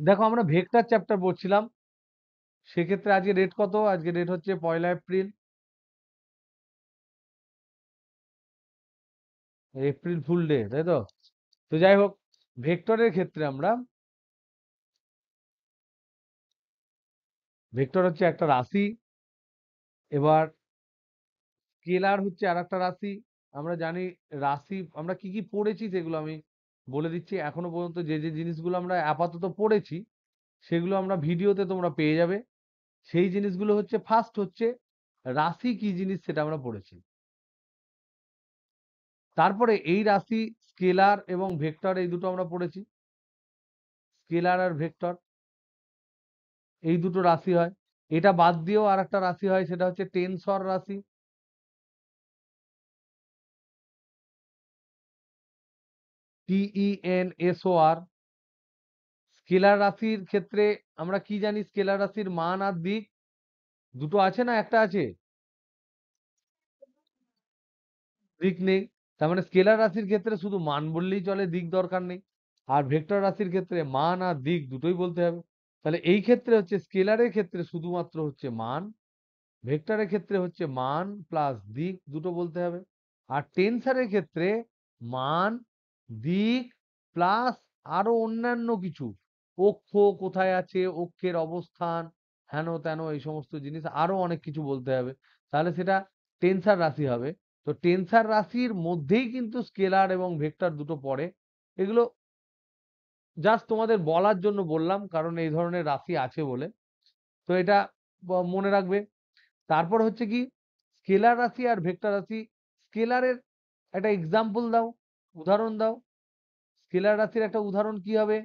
দেখো আমরা vector chapter পড়ছিলাম, সেক্ষেত্রে আজকে ডেট কত? আজকে ডেট হচ্ছে 1 এপ্রিল। এপ্রিল ফুল ডে, তাই তো? তো যাই হোক, ভেক্টরের ক্ষেত্রে আমরা, ভেক্টর হচ্ছে একটা রাশি। এবার স্কেলার হচ্ছে আর একটা রাশি। আমরা জানি রাশি আমরা কি কি পড়েছি সেগুলো আমি বলে দিচ্ছি। এখনো পর্যন্ত যে যে জিনিসগুলো আমরা আপাতত পড়েছি সেগুলো আমরা ভিডিওতে তোমরা পেয়ে যাবে। সেই জিনিসগুলো হচ্ছে, ফার্স্ট হচ্ছে রাশি কি জিনিস সেটা আমরা পড়েছি। তারপরে এই রাশি স্কেলার এবং ভেক্টর এই দুটো আমরা পড়েছি। স্কেলার আর ভেক্টর এই দুটো রাশি হয়। এটা বাদ দিয়েও আর একটা রাশি হয়, সেটা হচ্ছে টেনসর রাশি। TENSOR। স্কেলার রাশির ক্ষেত্রে আমরা কি জানি? স্কেলার রাশির মান আর দিক দুটো আছে না একটা আছে? দিক নেই। তার মানে স্কেলার রাশির ক্ষেত্রে শুধু মান বললেই চলে, দিক দরকার নেই। আর ভেক্টর রাশির ক্ষেত্রে মান আর দিক দুটোই বলতে হবে। তাহলে এই ক্ষেত্রে হচ্ছে স্কেলারের ক্ষেত্রে শুধুমাত্র হচ্ছে মান, ভেক্টরের ক্ষেত্রে হচ্ছে মান প্লাস দিক দুটো বলতে হবে। আর টেনসারের ক্ষেত্রে মান, দিক প্লাস আরো অন্যান্য কিছু, অক্ষ কোথায় আছে, অক্ষের অবস্থান, হেন তেন এই সমস্ত জিনিস আরো অনেক কিছু বলতে হবে। তাহলে সেটা টেনসার রাশি হবে। তো টেনসার রাশির মধ্যেই কিন্তু স্কেলার এবং ভেক্টর দুটো পড়ে। এগুলো জাস্ট তোমাদের বলার জন্য বললাম, কারণ এই ধরনের রাশি আছে বলে। তো এটা মনে রাখবে। তারপর হচ্ছে কি, স্কেলার রাশি আর ভেক্টর রাশি। স্কেলারের একটা এক্সাম্পল দাও, উদাহরণ দাও। স্কেলার রাশির একটা উদাহরণ কি হবে?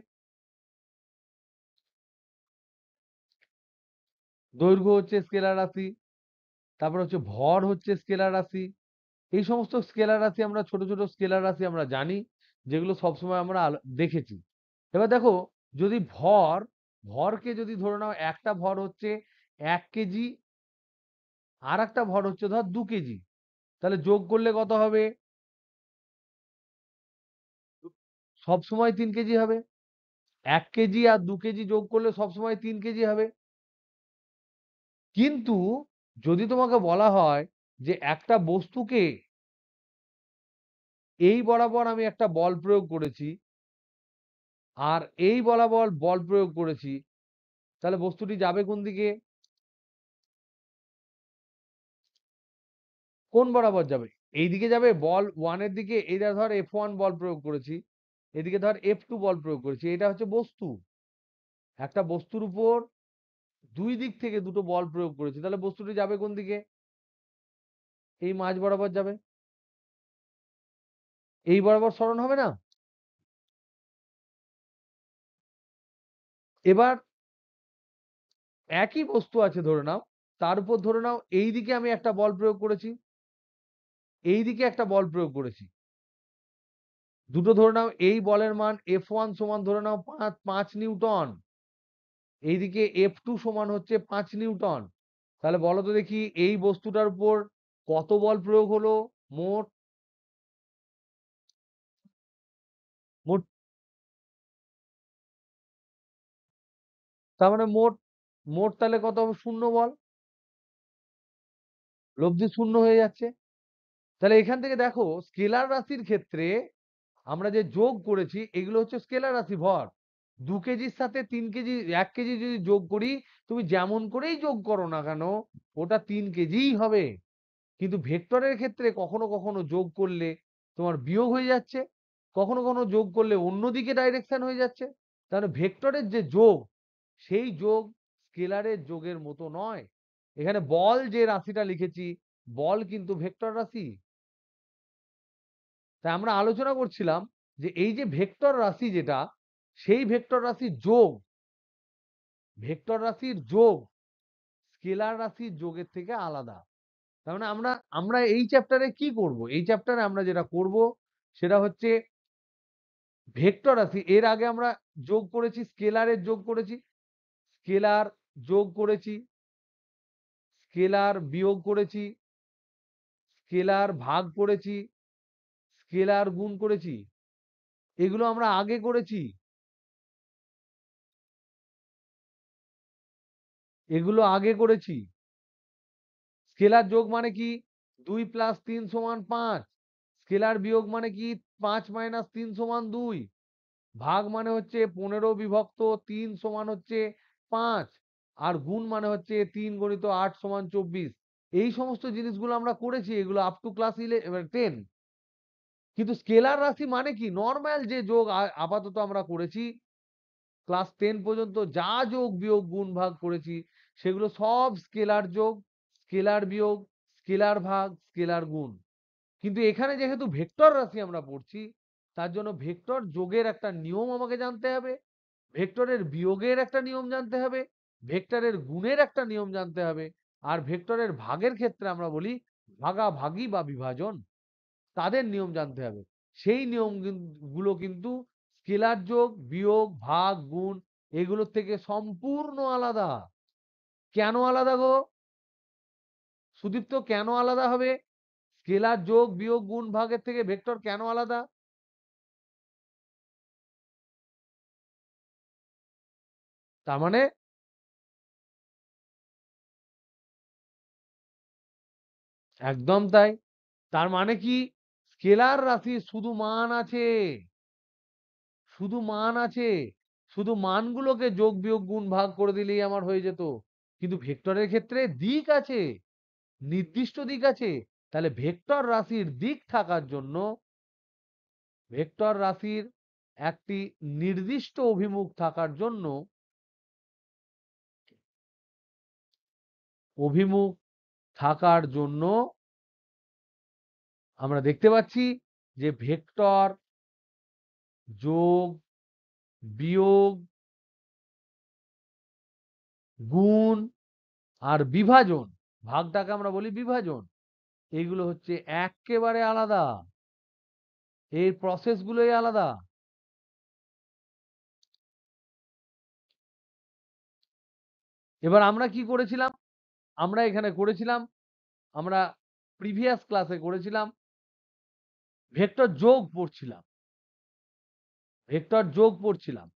দৈর্ঘ্য হচ্ছে স্কেলার রাশি, তারপর হচ্ছে ভর হচ্ছে স্কেলার রাশি। এই সমস্ত স্কেলার রাশি আমরা, ছোট ছোট স্কেলার রাশি আমরা জানি, যেগুলো সবসময় আমরা দেখেছি। এবার দেখো, যদি ভরকে যদি ধরে নাও, একটা ভর হচ্ছে 1 কেজি, আর একটা ভর হচ্ছে ধর 2 কেজি, তাহলে যোগ করলে কত হবে? সব সময় 3 কেজি হবে। 1 কেজি আর 2 কেজি যোগ করলে সবসময় 3 কেজি হবে। কিন্তু যদি তোমাকে বলা হয় যে একটা বস্তুকে এই বরাবর আমি একটা বল প্রয়োগ করেছি, আর এই বরাবর বল প্রয়োগ করেছি, তাহলে বস্তুটি যাবে কোন দিকে? কোন বরাবর যাবে? এই দিকে যাবে, বল ওয়ানের দিকে। এইটা ধর F1 বল প্রয়োগ করেছি, এদিকে ধর F2 বল প্রয়োগ করেছি। এটা হচ্ছে বস্তু। একটা বস্তুর উপর দুই দিক থেকে দুটো বল প্রয়োগ করেছি, তাহলে বস্তুটি যাবে কোন দিকে? এই মাঝ বরাবর যাবে। এই বরাবর সরণ হবে না? এবার একই বস্তু আছে ধরে নাও, তার উপর ধরে নাও এই দিকে আমি একটা বল প্রয়োগ করেছি, এই দিকে একটা বল প্রয়োগ করেছি। দুটো ধরে নাও, এই বলের মান F1 সমান ধরে নাও 5 নিউটন, এইদিকে F2 সমান হচ্ছে 5 নিউটন। তাহলে বলো তো দেখি, এই বস্তুটার উপর কত বল প্রয়োগ হলো? মোট মোট তার মানে মোট মোট তাহলে কত হবে? 0 বল। লব্ধি 0 হয়ে যাচ্ছে। তাহলে এখান থেকে দেখো, স্কেলার রাশির ক্ষেত্রে আমরা যে যোগ করেছি এগুলো হচ্ছে স্কেলার রাশি, ভর। 2 কেজির সাথে 3 কেজি, 1 কেজি যদি যোগ করি, তুমি যেমন করেই যোগ করো না কেন, ওটা 3 কেজিই হবে। কিন্তু ভেক্টরের ক্ষেত্রে কখনো কখনো যোগ করলে তোমার বিয়োগ হয়ে যাচ্ছে, কখনো কখনো যোগ করলে অন্যদিকে ডাইরেকশন হয়ে যাচ্ছে। তাহলে ভেক্টরের যে যোগ, সেই যোগ স্কেলারের যোগের মতো নয়। এখানে বল যে রাশিটা লিখেছি, বল কিন্তু ভেক্টর রাশি। তাই আমরা আলোচনা করছিলাম যে এই যে ভেক্টর রাশি যেটা, সেই ভেক্টর রাশির যোগ, ভেক্টর রাশির যোগ স্কেলার রাশির যোগের থেকে আলাদা। তার মানে আমরা আমরা এই চ্যাপ্টারে কি করব? এই চ্যাপ্টারে আমরা যেটা করব সেটা হচ্ছে ভেক্টর রাশি। এর আগে আমরা যোগ করেছি, স্কেলারের যোগ করেছি, স্কেলার যোগ করেছি, স্কেলার বিয়োগ করেছি, স্কেলার ভাগ করেছি, স্কেলার গুণ করেছি। এগুলো আমরা আগে করেছি। এগুলো আগে করেছি। স্কেলার যোগ মানে কি 2 + 3 = 5, স্কেলার বিয়োগ মানে কি 5 - 3 = 2, ভাগ মানে হচ্ছে 15/3 সমান হচ্ছে 5, আর গুণ মানে হচ্ছে 3 × 8 = 24। এই সমস্ত জিনিসগুলো আমরা করেছি, এগুলো আপ টু ক্লাস 10। কিন্তু স্কেলার রাশি মানে কি নর্মাল যে যোগ আপাতত আমরা করেছি ক্লাস 10 পর্যন্ত যা যোগ বিয়োগ গুণ ভাগ করেছি সেগুলো সব স্কেলার যোগ, স্কেলার বিয়োগ, স্কেলার ভাগ, স্কেলার গুণ। কিন্তু এখানে যেহেতু ভেক্টর রাশি আমরা পড়ছি, তার জন্য ভেক্টর যোগের একটা নিয়ম আমাকে জানতে হবে, ভেক্টরের বিয়োগের একটা নিয়ম জানতে হবে, ভেক্টরের গুণের একটা নিয়ম জানতে হবে, আর ভেক্টরের ভাগের ক্ষেত্রে আমরা বলি ভাগাভাগি বা বিভাজন, তাদের নিয়ম জানতে হবে। সেই নিয়ম গুলো কিন্তু স্কেলার যোগ, বিয়োগ, ভাগ, গুণ এগুলোর থেকে সম্পূর্ণ আলাদা। কেন আলাদা গো? সুদীপ্ত, কেন আলাদা হবে? স্কেলার যোগ, বিয়োগ, গুণ, ভাগের থেকে ভেক্টর কেন আলাদা? তার মানে একদম তাই। তার মানে কি স্কেলার রাশির শুধু মান আছে, শুধু মান আছে, শুধু মানগুলোকে যোগ বিয়োগ গুণ ভাগ করে দিলেই আমার হয়ে যেত। কিন্তু ভেক্টরের ক্ষেত্রে দিক আছে, নির্দিষ্ট দিক আছে। তাহলে ভেক্টর রাশির দিক থাকার জন্য ভেক্টর রাশির একটি নির্দিষ্ট অভিমুখ থাকার জন্য অভিমুখ থাকার জন্য আমরা দেখতে পাচ্ছি যে ভেক্টর যোগ বিয়োগ গুণ আর বিভাজন, ভাগটাকে আমরা বলি বিভাজন, এইগুলো হচ্ছে একেবারে আলাদা, এর প্রসেস গুলোই আলাদা। এবার আমরা কি করেছিলাম? আমরা এখানে করেছিলাম, আমরা প্রিভিয়াস ক্লাসে করেছিলাম ভেক্টর যোগ পড়ছিলাম, ভেক্টর যোগ পড়ছিলাম।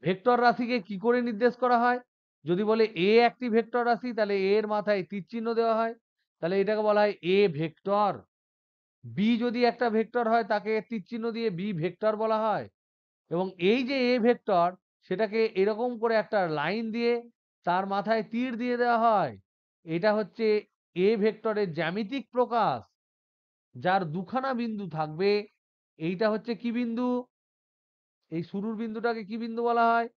ভেক্টর রাশিকে কি করে নির্দেশ করা হয়? যদি বলে এ একটি ভেক্টর রাশি তাহলে এ এর মাথায় তীর চিহ্ন দেওয়া হয়, তাহলে এটাকে বলা হয় এ ভেক্টর। বি যদি একটা ভেক্টর হয় তাকে তীর চিহ্ন দিয়ে বি ভেক্টর বলা হয়। এবং এই যে এ ভেক্টর, সেটাকে এরকম করে একটা লাইন দিয়ে তার মাথায় তীর দিয়ে দেওয়া হয়। এটা হচ্ছে এ ভেক্টরের জ্যামিতিক প্রকাশ, যার দুখানা বিন্দু থাকবে। এইটা হচ্ছে কি বিন্দু? এই শুরুর বিন্দুটাকে কি বিন্দু বলা হয়?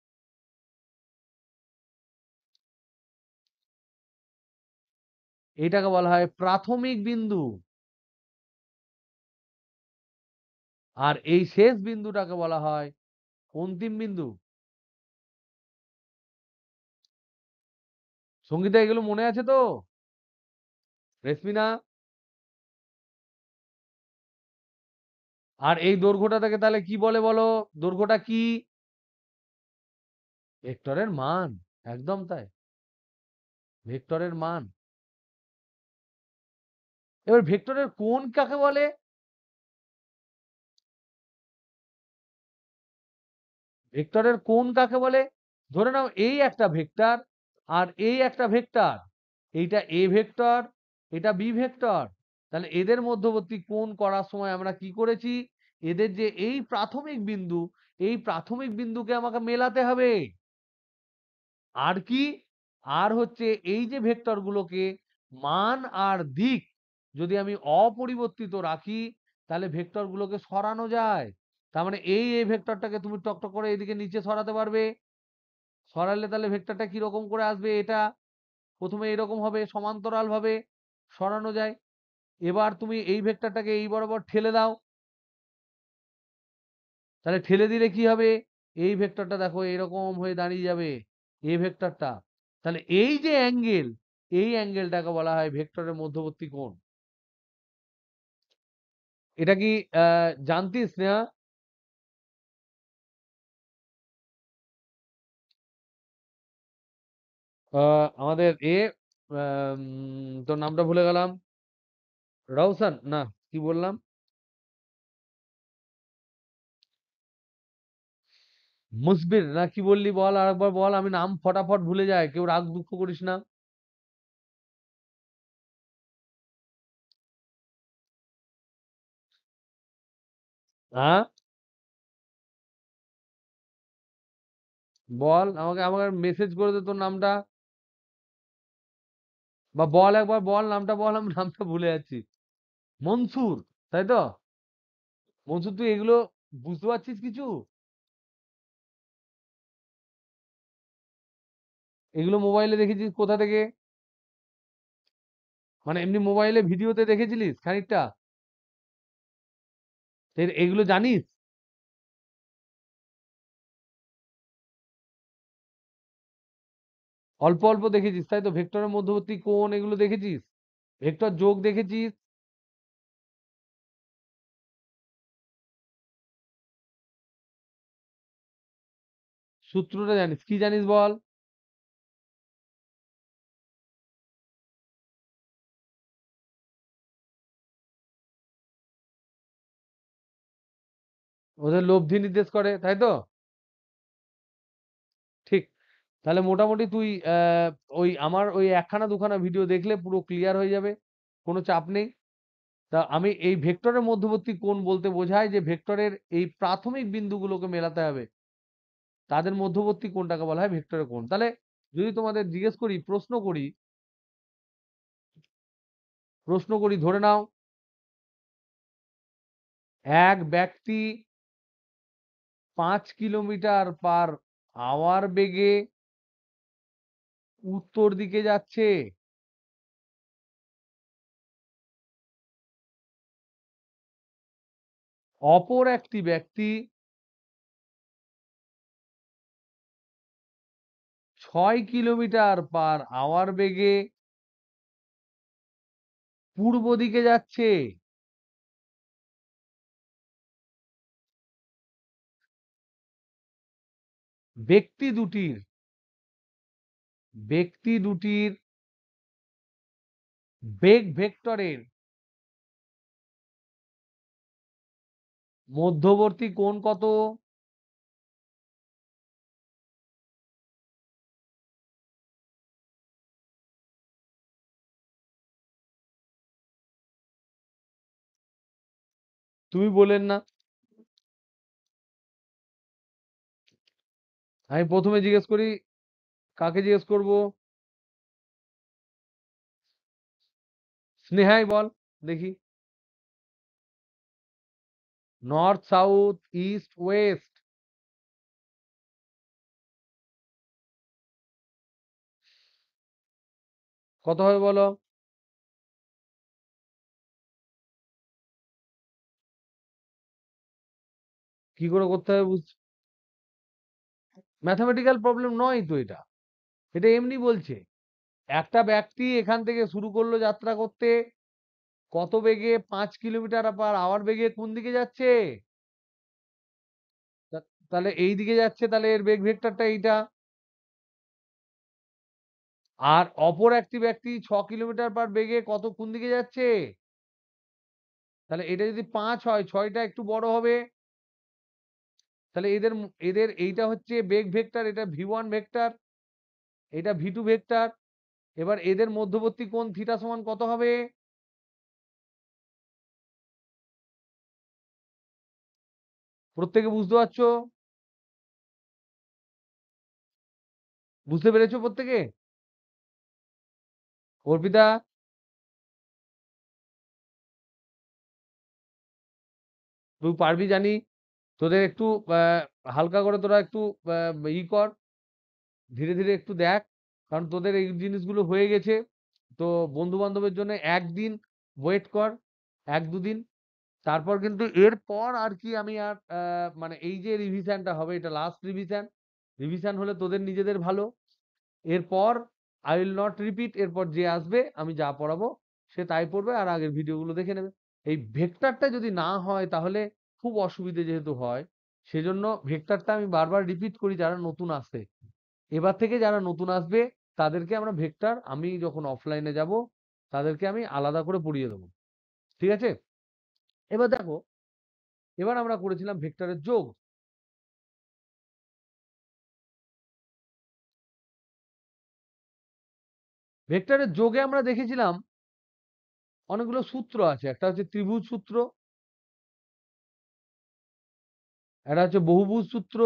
এটাকে বলা হয় প্রাথমিক বিন্দু। আর এই শেষ বিন্দুটাকে বলা হয় অন্তিম বিন্দু। সঙ্গীতা, এগুলো মনে আছে তো? রেশমিনা, আর এই দৈর্ঘ্যটা থেকে তাহলে কি বলে বলো? দৈর্ঘ্যটা কি? ভেক্টরের মান। একদম তাই, ভেক্টরের মান। এবার ভেক্টরের কোণ কাকে বলে? ভেক্টরের কোণ কাকে বলে? ধরে নাও এই একটা ভেক্টর আর এই একটা ভেক্টর, এইটা এ ভেক্টর, এটা বি ভেক্টর। তাহলে এদের মধ্যবর্তী কোণ করার সময় আমরা কি করেছি? এদের যে এই প্রাথমিক বিন্দু, এই প্রাথমিক বিন্দুকে আমাকে মেলাতে হবে। আর কি? আর হচ্ছে এই যে ভেক্টর গুলোকে মান আর দিক যদি আমি অপরিবর্তিত রাখি, তাহলে ভেক্টর গুলোকে সরানো যায়। তার মানে এই ভেক্টরটাকে তুমি টকটক করে এদিকে নিচে সরাতে পারবে। সরালে তাহলে ভেক্টরটা কিরকম করে আসবে? এটা প্রথমে এরকম হবে, সমান্তরাল ভাবে সরানো যায়। এবার তুমি এই ভেক্টরটাকে এই বরাবর ঠেলে দাও, তাহলে ঠেলে দিলে কি হবে? এই ভেক্টরটা দেখো এরকম হয়ে দাঁড়িয়ে যাবে, এ ভেক্টরটা। তাহলে এই যে অ্যাঙ্গেল, এই অ্যাঙ্গেলটাকে বলা হয় ভেক্টরের মধ্যবর্তী কোণ। এটা কি জানতিস স্নেহা? আমাদের তোর নামটা ভুলে গেলাম। রওশন না, কি বললাম? মুসবির না কি বললি বল, আর একবার বল, আমি নাম ফটাফট ভুলে যাই, কেউ রাগ দুঃখ করিস না। হ্যাঁ, বল আমাকে, আমাকে মেসেজ করে দে তোর নামটা, বা বল একবার, বল নামটা বল, আমি নামটা ভুলে যাচ্ছি। মনসুর, তাই তো? মনসুর, তুই এগুলো বুঝতে পারছিস কিছু? এগুলো মোবাইলে দেখেছিস কোথা থেকে? মানে এমনি মোবাইলে ভিডিওতে দেখেছিলিস খানিকটা? এগুলো জানিস? অল্প অল্প দেখেছিস তাই তো? ভেক্টরের মধ্যবর্তী কোণ এগুলো দেখেছিস? ভেক্টর যোগ দেখেছিস? সূত্রটা জানিস? কি জানিস বল? ওদের লব্ধি নির্দেশ করে, তাই তো? ঠিক। তাহলে মোটামুটি তুই ওই আমার ওই একখানা দুখানা ভিডিও দেখলে পুরো ক্লিয়ার হয়ে যাবে, কোনো চাপ নেই। তা আমি এই ভেক্টরের মধ্যবর্তী কোণ বলতে বোঝায় যে ভেক্টরের এই প্রাথমিক বিন্দুগুলোকে মেলাতে হবে, তাদের মধ্যবর্তী কোণটাকে বলা হয় ভেক্টরের কোণ। তাহলে যদি তোমাদের জিজ্ঞেস করি, প্রশ্ন করি, ধরে নাও এক ব্যক্তি 5 কিলোমিটার পার আওয়ার বেগে উত্তর দিকে যাচ্ছে, অপর একটি ব্যক্তি 6 কিলোমিটার পার আওয়ার বেগে পূর্ব দিকে যাচ্ছে। ব্যক্তি দুটির ব্যক্তি দুটির বেগ ভেক্টরের মধ্যবর্তী কোণ কত? তুমি বলেন না। আমি প্রথমে জিজ্ঞেস করি, কাকে জিজ্ঞেস করব? স্নেহাই বল দেখি। North, south, east, West. কত হবে বলো? কি করে করতে হবে ম্যাথামেটিক্যাল প্রবলেম নয় তো এটা, এটা এমনি বলছে। একটা ব্যক্তি এখান থেকে শুরু করলো যাত্রা করতে, কত বেগে? 5 কিলোমিটার পার আওয়ার বেগে কোন দিকে যাচ্ছে? তাহলে এই দিকে যাচ্ছে, তাহলে এর বেগ ভেক্টরটা এইটা। আর অপর একটি ব্যক্তি 6 কিলোমিটার পার বেগে কত কোন দিকে যাচ্ছে? তাহলে এটা যদি 5 হয়, 6টা একটু বড় হবে। তাহলে এদের এইটা হচ্ছে বেগ ভেক্টর, এটা v1 ভেক্টর, এটা v2 ভেক্টর। এবার এদের মধ্যবর্তী কোণ থিটা সমান কত হবে? প্রত্যেকে বুঝতে পারছো? বুঝতে পেরেছো প্রত্যেকে? অর্পিতা, তুই পারবি জানি। তোদের একটু হালকা করে তোরা একটু কর, ধীরে ধীরে একটু দেখ, কারণ তোদের এই জিনিসগুলো হয়ে গেছে। তো বন্ধু বান্ধবের জন্য একদিন ওয়েট কর, 1-2 দিন। তারপর কিন্তু এরপর আর কি আমি আর মানে এই যে রিভিশনটা হবে, এটা লাস্ট রিভিশন। রিভিশন হলে তোদের নিজেদের ভালো। এরপর আই উইল নট রিপিট, এরপর যে আসবে আমি যা পড়াবো সে তাই পড়বে আর আগের ভিডিওগুলো দেখে নেবে। এই ভেক্টরটা যদি না হয় তাহলে খুব অসুবিধে যেহেতু হয়, সেজন্য ভেক্টরটা আমি বারবার রিপিট করি যারা নতুন আসে। এবার থেকে যারা নতুন আসবে তাদেরকে আমরা ভেক্টর, আমি যখন অফলাইনে যাব তাদেরকে আমি আলাদা করে পড়িয়ে দেবো, ঠিক আছে? এবার দেখো, এবার আমরা করেছিলাম ভেক্টরের যোগ। ভেক্টরের যোগে আমরা দেখেছিলাম অনেকগুলো সূত্র আছে। একটা হচ্ছে ত্রিভুজ সূত্র, একটা হচ্ছে বহুভুজ সূত্র,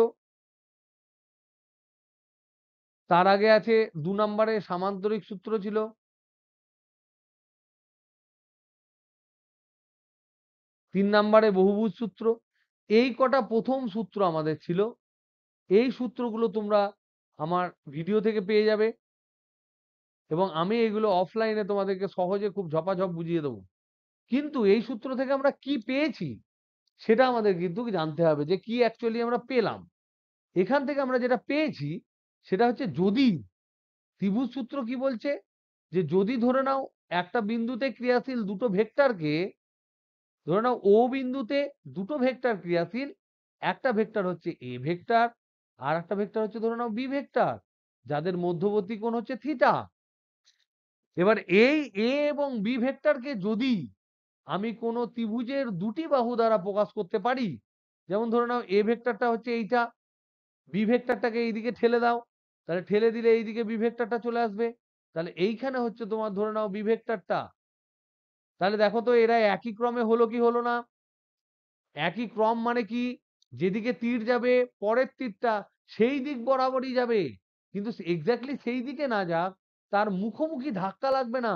তার আগে আছে ২ নম্বরে সামান্তরিক সূত্র ছিল, ৩ নম্বরে বহুভুজ সূত্র। এই কটা প্রথম সূত্র আমাদের ছিল। এই সূত্রগুলো তোমরা আমার ভিডিও থেকে পেয়ে যাবে এবং আমি এগুলো অফলাইনে তোমাদেরকে সহজে খুব ঝপাঝপ বুঝিয়ে দেবো। কিন্তু এই সূত্র থেকে আমরা কি পেয়েছি সেটা আমাদের কিন্তু জানতে হবে যে কি অ্যাকচুয়ালি আমরা পেলাম। এখান থেকে আমরা যেটা পেয়েছি সেটা হচ্ছে যদি ত্রিভুজ সূত্র কি বলছে যে যদি ধরে নাও একটা বিন্দুতে ক্রিয়াশীল দুটো ভেক্টরকে, ধরে নাও ও বিন্দুতে দুটো ভেক্টর ক্রিয়াশীল, একটা ভেক্টর হচ্ছে এ ভেক্টর আর একটা ভেক্টর হচ্ছে ধরে নাও বি ভেক্টর, যাদের মধ্যবর্তী কোণ হচ্ছে থিটা। এবার এই এ এবং বি ভেক্টরকে যদি আমি কোনো ত্রিভুজের দুটি বাহু দ্বারা প্রকাশ করতে পারি, যেমন ধরে নাও এ ভেক্টরটা হচ্ছে এইটা, বি ভেক্টরটাকে এইদিকে ঠেলে দাও, তাহলে ঠেলে দিলে এইদিকে বি ভেক্টরটা চলে আসবে। তাহলে এইখানে হচ্ছে তোমার ধরে নাও বি ভেক্টরটা। তাহলে দেখো তো এরা একই ক্রমে হলো কি হলো না? একই ক্রম মানে কি, যেদিকে তীর যাবে পরের তীরটা সেই দিক বরাবরই যাবে, কিন্তু এক্স্যাক্টলি সেই দিকে না যাক, তার মুখোমুখি ধাক্কা লাগবে না,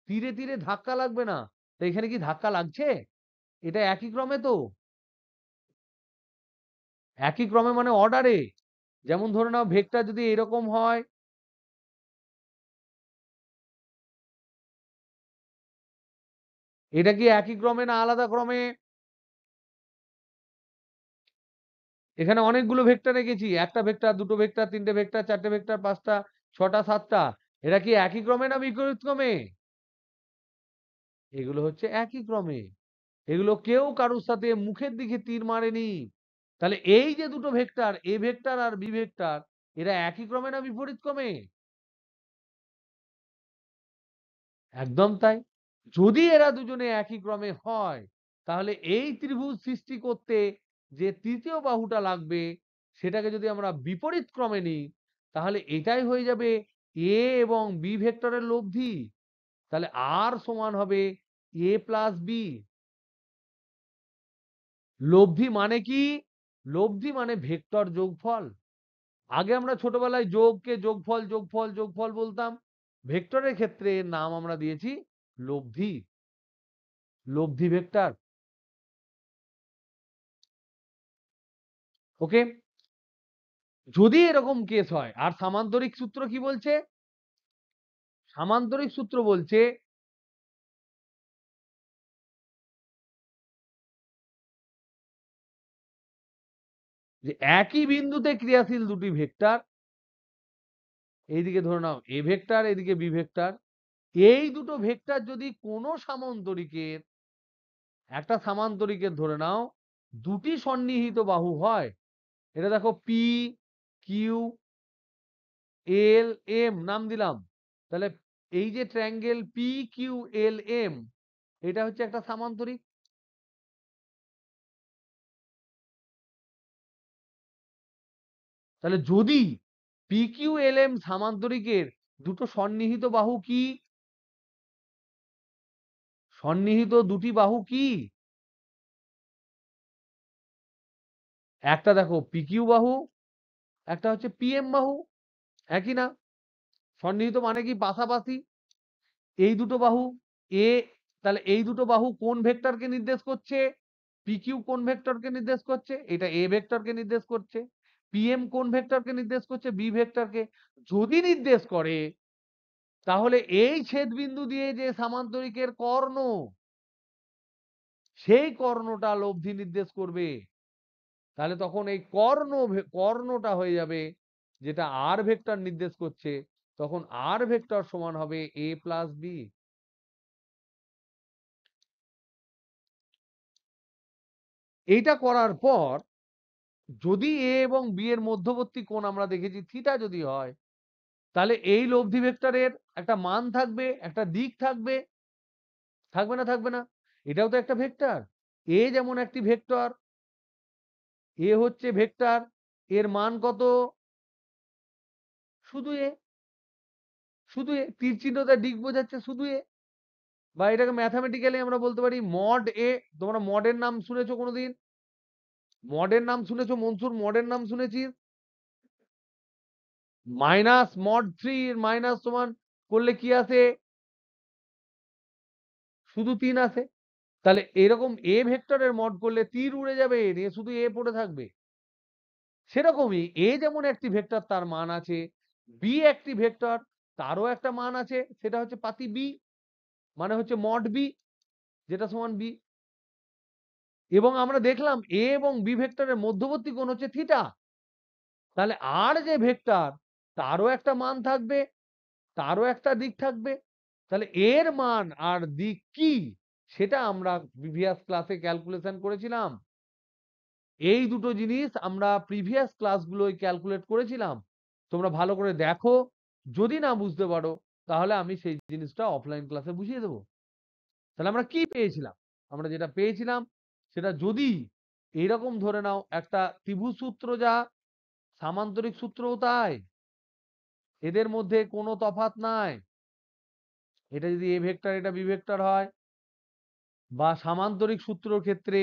তীরে তীরে ধাক্কা লাগবে না। তো এখানে কি ধাক্কা লাগছে? এটা একই ক্রমে তো, একই ক্রমে মানে অর্ডারে। যেমন ধরে নাও ভেক্টর যদি এরকম হয়, এটা কি একই ক্রমে না আলাদা ক্রমে? এখানে অনেকগুলো ভেক্টর রেখেছি, একটা ভেক্টর, দুটো ভেক্টর, তিনটে ভেক্টর, চারটে ভেক্টর, পাঁচটা, ছটা, সাতটা। এরা কি একই ক্রমে না বিপরীত ক্রমে? এগুলো হচ্ছে একই ক্রমে। এগুলো কেউ কারোর সাথে মুখের দিকে তীর মারেনি। তাহলে এই যে দুটো ভেক্টর এ ভেক্টর আর বি ভেক্টর, এরা একই ক্রমে না বিপরীত ক্রমে? একদম তাই। যদি এরা দুজনে একই ক্রমে হয়, তাহলে এই ত্রিভুজ সৃষ্টি করতে যে তৃতীয় বাহুটা লাগবে সেটাকে যদি আমরা বিপরীত ক্রমে নিই, তাহলে এটাই হয়ে যাবে এ এবং বি ভেক্টরের লব্ধি। তাহলে আর সমান হবে এ প্লাস বি। লব্ধি মানে কি? লব্ধি মানে ভেক্টর যোগফল। আগে আমরা ছোটবেলায় যোগকে যোগফল যোগফল যোগফল বলতাম। ভেক্টরের ক্ষেত্রে এর নাম আমরা দিয়েছি লব্ধি, লব্ধি ভেক্টর। ওকে, যদি এরকম কেস হয়। আর সামান্তরিক সূত্র কি বলছে? সামান্তরিক সূত্র বলছে যে একই বিন্দুতে ক্রিয়াশীল দুটি ভেক্টর, এইদিকে ধরে নাও এ ভেক্টর, এদিকে বি ভেক্টর, এই দুটো ভেক্টর যদি কোনো সামান্তরিকের, একটা সামান্তরিকের ধরে নাও দুটি সন্নিহিত বাহু হয়, এটা দেখো পি কিউ এল এম নাম দিলাম, তাহলে এই যে triangle P Q L M, এটা হচ্ছে একটা সামান্তরিক। তাহলে যদি পি কিউ এল এম সামান্তরিকের দুটো সন্নিহিত বাহু কি, সন্নিহিত দুটি বাহু কি, একটা দেখো পি কিউ বাহু, একটা হচ্ছে পি এম বাহু, একই না? সন্নিহিত মানে কি পাশাপাশি, এই দুটো বাহু এ, তাহলে এই দুটো বাহু কোন ভেক্টরকে নির্দেশ করছে? পি কিউ কোন ভেক্টরকে নির্দেশ করছে? এটা এ ভেক্টরকে নির্দেশ করছে। পি এম কোন ভেক্টরকে নির্দেশ করছে? বি ভেক্টরকে। যদি নির্দেশ করে, তাহলে এই ছেদবিন্দু দিয়ে যে সামান্তরিকের কর্ণ, সেই কর্ণটা লব্ধি নির্দেশ করবে। তাহলে তখন এই কর্ণটা হয়ে যাবে যেটা আর ভেক্টর নির্দেশ করছে, তখন আর ভেক্টর সমান হবে এ প্লাস বি। এইটা করার পর যদি এ এবং বি এর মধ্যবর্তী কোণ আমরা দেখেছি থিটা যদি হয়, তাহলে এই লব্ধি ভেক্টরের একটা মান থাকবে, একটা দিক থাকবে, থাকবে না থাকবে না? এটাও তো একটা ভেক্টর। এ যেমন একটি ভেক্টর, এ হচ্ছে ভেক্টর, এর মান কত? শুধু এ, শুধু এ, তীর চিহ্নটা দিক বোঝাচ্ছে শুধু এ, বা এটাকে ম্যাথামেটিক্যালি আমরা বলতে পারি মড এ। তোমরা মডের নাম শুনেছো কোনোদিন? মডের নাম শুনেছো মনসুর? মডের নাম শুনেছিস? মাইনাস মড 3 এর মাইনাস সমান করলে কি আসে? শুধু 3 আসে। তাহলে এরকম এ ভেক্টরের মড করলে তীর উড়ে যাবে, নিয়ে শুধু এ পড়ে থাকবে। সেরকমই এ যেমন একটি ভেক্টর, তার মান আছে, বি একটি ভেক্টর, তারও একটা মান আছে, সেটা হচ্ছে পাতি বি, মানে হচ্ছে মড বি, যেটা সমান বি। এবং আমরা দেখলাম এ এবং বি ভেক্টরের মধ্যবর্তী কোণ হচ্ছে থিটা। তাহলে আর যে ভেক্টর, তারও একটা মান থাকবে, তারও একটা দিক থাকবে। তাহলে এর মান আর দিক কি, সেটা আমরা প্রিভিয়াস ক্লাসে ক্যালকুলেশন করেছিলাম। এই দুটো জিনিস আমরা প্রিভিয়াস ক্লাসগুলোয় ক্যালকুলেট করেছিলাম। তোমরা ভালো করে দেখো, যদি না বুঝতে পারো তাহলে আমি সেই জিনিসটা অফলাইন ক্লাসে বুঝিয়ে দেবো। তাহলে আমরা কি পেয়েছিলাম? আমরা যেটা পেয়েছিলাম সেটা, যদি এইরকম ধরে নাও একটা ত্রিভুজ সূত্র যা, সামান্তরিক সূত্রও তাই, এদের মধ্যে কোনো তফাৎ নাই। এটা যদি এ ভেক্টর এটা বি ভেক্টর হয়, বা সামান্তরিক সূত্রর ক্ষেত্রে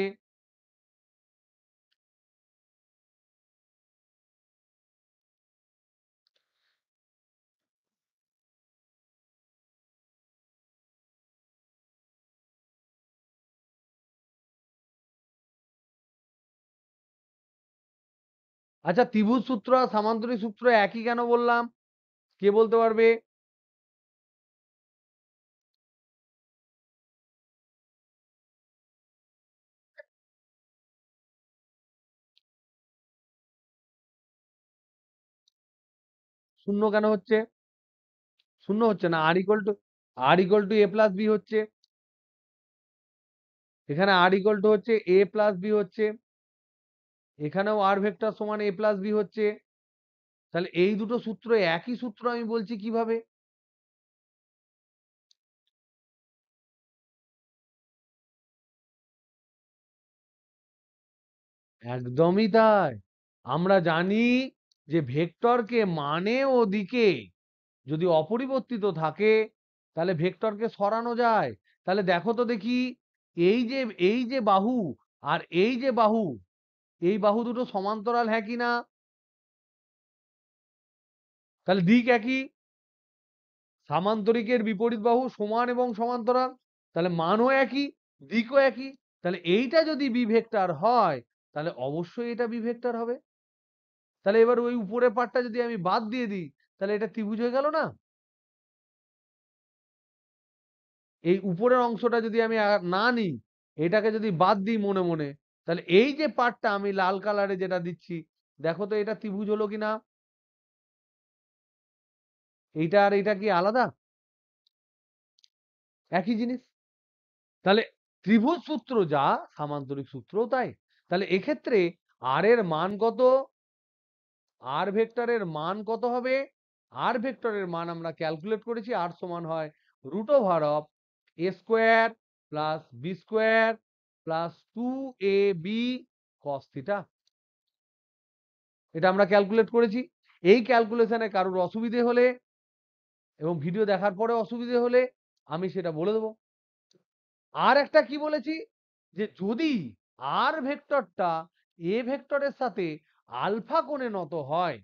আচ্ছা, ত্রিভুজ সূত্র আর সামান্তরিক সূত্র একই কেন বললাম? কে বলতে পারবে? শূন্য কেন হচ্ছে? শূন্য হচ্ছে না, R equal to a plus b হচ্ছে। এখানে আর ইকুয়াল টু হচ্ছে এ প্লাস বি হচ্ছে, এখানেও আর ভেক্টর সমান এ প্লাস বি হচ্ছে। তাহলে এই দুটো সূত্র একই সূত্র, আমি বলছি কিভাবে? একদমই তাই। আমরা জানি যে ভেক্টরকে মানে ও দিকে যদি অপরিবর্তিত থাকে, তাহলে ভেক্টরকে সরানো যায়। তাহলে দেখো তো দেখি, এই যে এই যে বাহু আর এই যে বাহু, এই বাহু দুটো সমান্তরাল, হ্যাঁ কি না? তাহলে দিক একই। সামান্তরিকের বিপরীত বাহু সমান এবং সমান্তরাল, তাহলে মানও একই, দিকও একই। তাহলে এইটা যদি বি ভেক্টর হয়, তাহলে অবশ্যই এটা বি ভেক্টর হবে। তাহলে এবার ওই উপরের পার্টটা যদি আমি বাদ দিয়ে দিই, তাহলে এটা ত্রিভুজ হয়ে গেল না? এই উপরের অংশটা যদি আমি আর না নিই, এটাকে যদি বাদ দিই মনে মনে, তাহলে এই যে পার্টটা আমি লাল কালারে যেটা দিচ্ছি, দেখো তো এটা ত্রিভুজ হলো কিনা? এইটা আর এটা কি আলাদা? একই জিনিস। তাহলে ত্রিভুজ সূত্র যা, সামান্তরিক সূত্রও তাই। তাহলে এক্ষেত্রে আর এর মান কত? আর ভেক্টরের মান কত হবে? আর ভেক্টরের মান আমরা ক্যালকুলেট করেছি, আর সমান হয় root over of A square plus B square plus 2ab cos থিটা। এটা আমরা ক্যালকুলেট করেছি। এই ক্যালকুলেশনে কারোর অসুবিধে হলে এবং ভিডিও দেখার পরে অসুবিধে হলে আমি সেটা বলে দেবো। আর একটা কি বলেছি, যে যদি আর ভেক্টরটা এ ভেক্টরের সাথে আলফা কোণে নত হয়,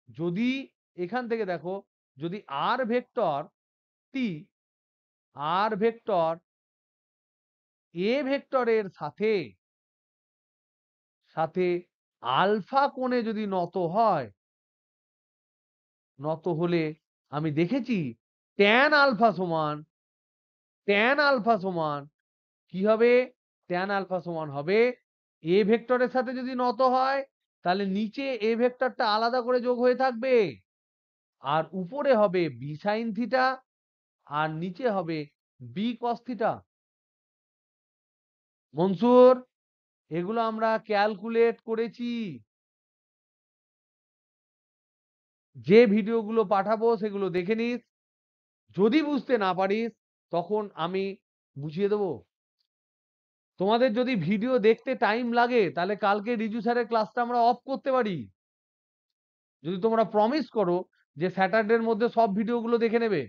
যদি এখান থেকে দেখো, যদি আর ভেক্টর টি, আর ভেক্টর এ ভেক্টরের সাথে সাথে আলফা কোণে যদি নত হয়, নত হলে আমি দেখেছি ট্যান আলফা সমান, ট্যান আলফা সমান কি হবে? ট্যান আলফা সমান হবে, এ ভেক্টরের সাথে যদি নত হয়, তাহলে নিচে এ ভেক্টরটা আলাদা করে যোগ হয়ে থাকবে, আর উপরে হবে বি সাইন থিটা, আর নিচে হবে বি কস থিটা। মনসুর, এগুলো আমরা ক্যালকুলেট করেছি। যে ভিডিওগুলো পাঠাবো সেগুলো দেখে নিস। যদি বুঝতে না পারিস, তখন আমি বুঝিয়ে দেবো। তোমাদের যদি ভিডিও দেখতে টাইম লাগে, তাহলে কালকে রিজু স্যারের ক্লাসটা আমরা অফ করতে পারি, যদি তোমরা প্রমিস করো যে স্যাটারডের মধ্যে সব ভিডিওগুলো দেখে নেবে।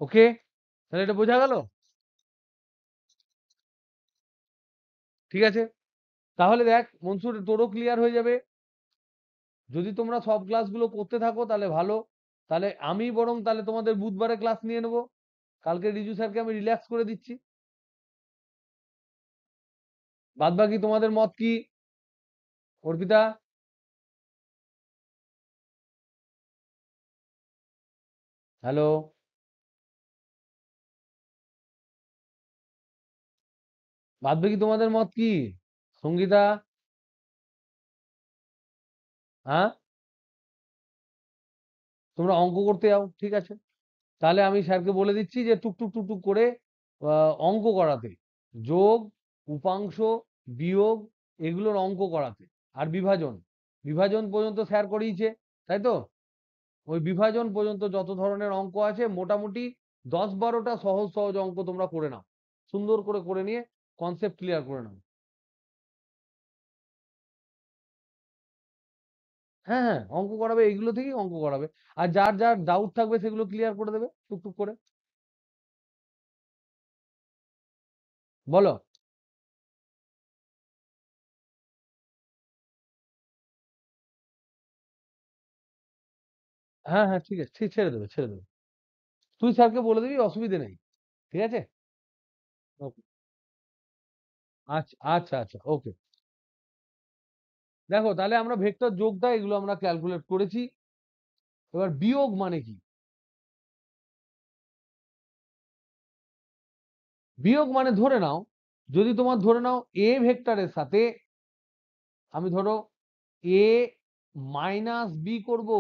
ওকে, তাহলে এটা বোঝা গেল? ঠিক আছে, তাহলে দেখ মনসুর, তোরও ক্লিয়ার হয়ে যাবে। যদি তোমরা সব ক্লাসগুলো করতে থাকো তাহলে ভালো। তাহলে আমি বরং তাহলে তোমাদের বুধবারে ক্লাস নিয়ে নেবো। কালকে রিজু স্যারকে আমি রিল্যাক্স করে দিচ্ছি। বাদ বাকি তোমাদের মত কি? অর্পিতা, হ্যালো, বাদ বাকি তোমাদের মত কি? সঙ্গীতা, হ্যাঁ, তোমরা অঙ্ক করতে যাও, ঠিক আছে। তাহলে আমি স্যারকে বলে দিচ্ছি যে টুকটুক টুকটুক করে অঙ্ক করাতে, যোগ, উপাংশ, বিয়োগ, এগুলোর অঙ্ক করাতে। আর বিভাজন, বিভাজন পর্যন্ত স্যার করিয়েছে, তাই তো? ওই বিভাজন পর্যন্ত যত ধরনের অঙ্ক আছে মোটামুটি 10-12টা সহজ সহজ অঙ্ক তোমরা করে নাও, সুন্দর করে করে নিয়ে কনসেপ্ট ক্লিয়ার করে নাও। হ্যাঁ হ্যাঁ, অঙ্ক করাবে, এইগুলো থেকেই অঙ্ক করাবে। আর যার যার ডাউট থাকবে সেগুলো ক্লিয়ার করে দেবে টুকটুক করে। বলো। হ্যাঁ হ্যাঁ, ঠিক আছে, ঠিক, ছেড়ে দেবে ছেড়ে দেবে। তুই স্যারকে বলে দিবি, অসুবিধে নেই। ঠিক আছে। ওকে, আচ্ছা আচ্ছা আচ্ছা, ওকে। দেখো তাহলে আমরা ভেক্টর যোগটা এগুলো আমরা ক্যালকুলেট করেছি। এবার বিয়োগ মানে কি? বিয়োগ মানে ধরে নাও, যদি তোমার ধরে নাও এ ভেক্টরের সাথে আমি ধরো এ মাইনাস বি করব,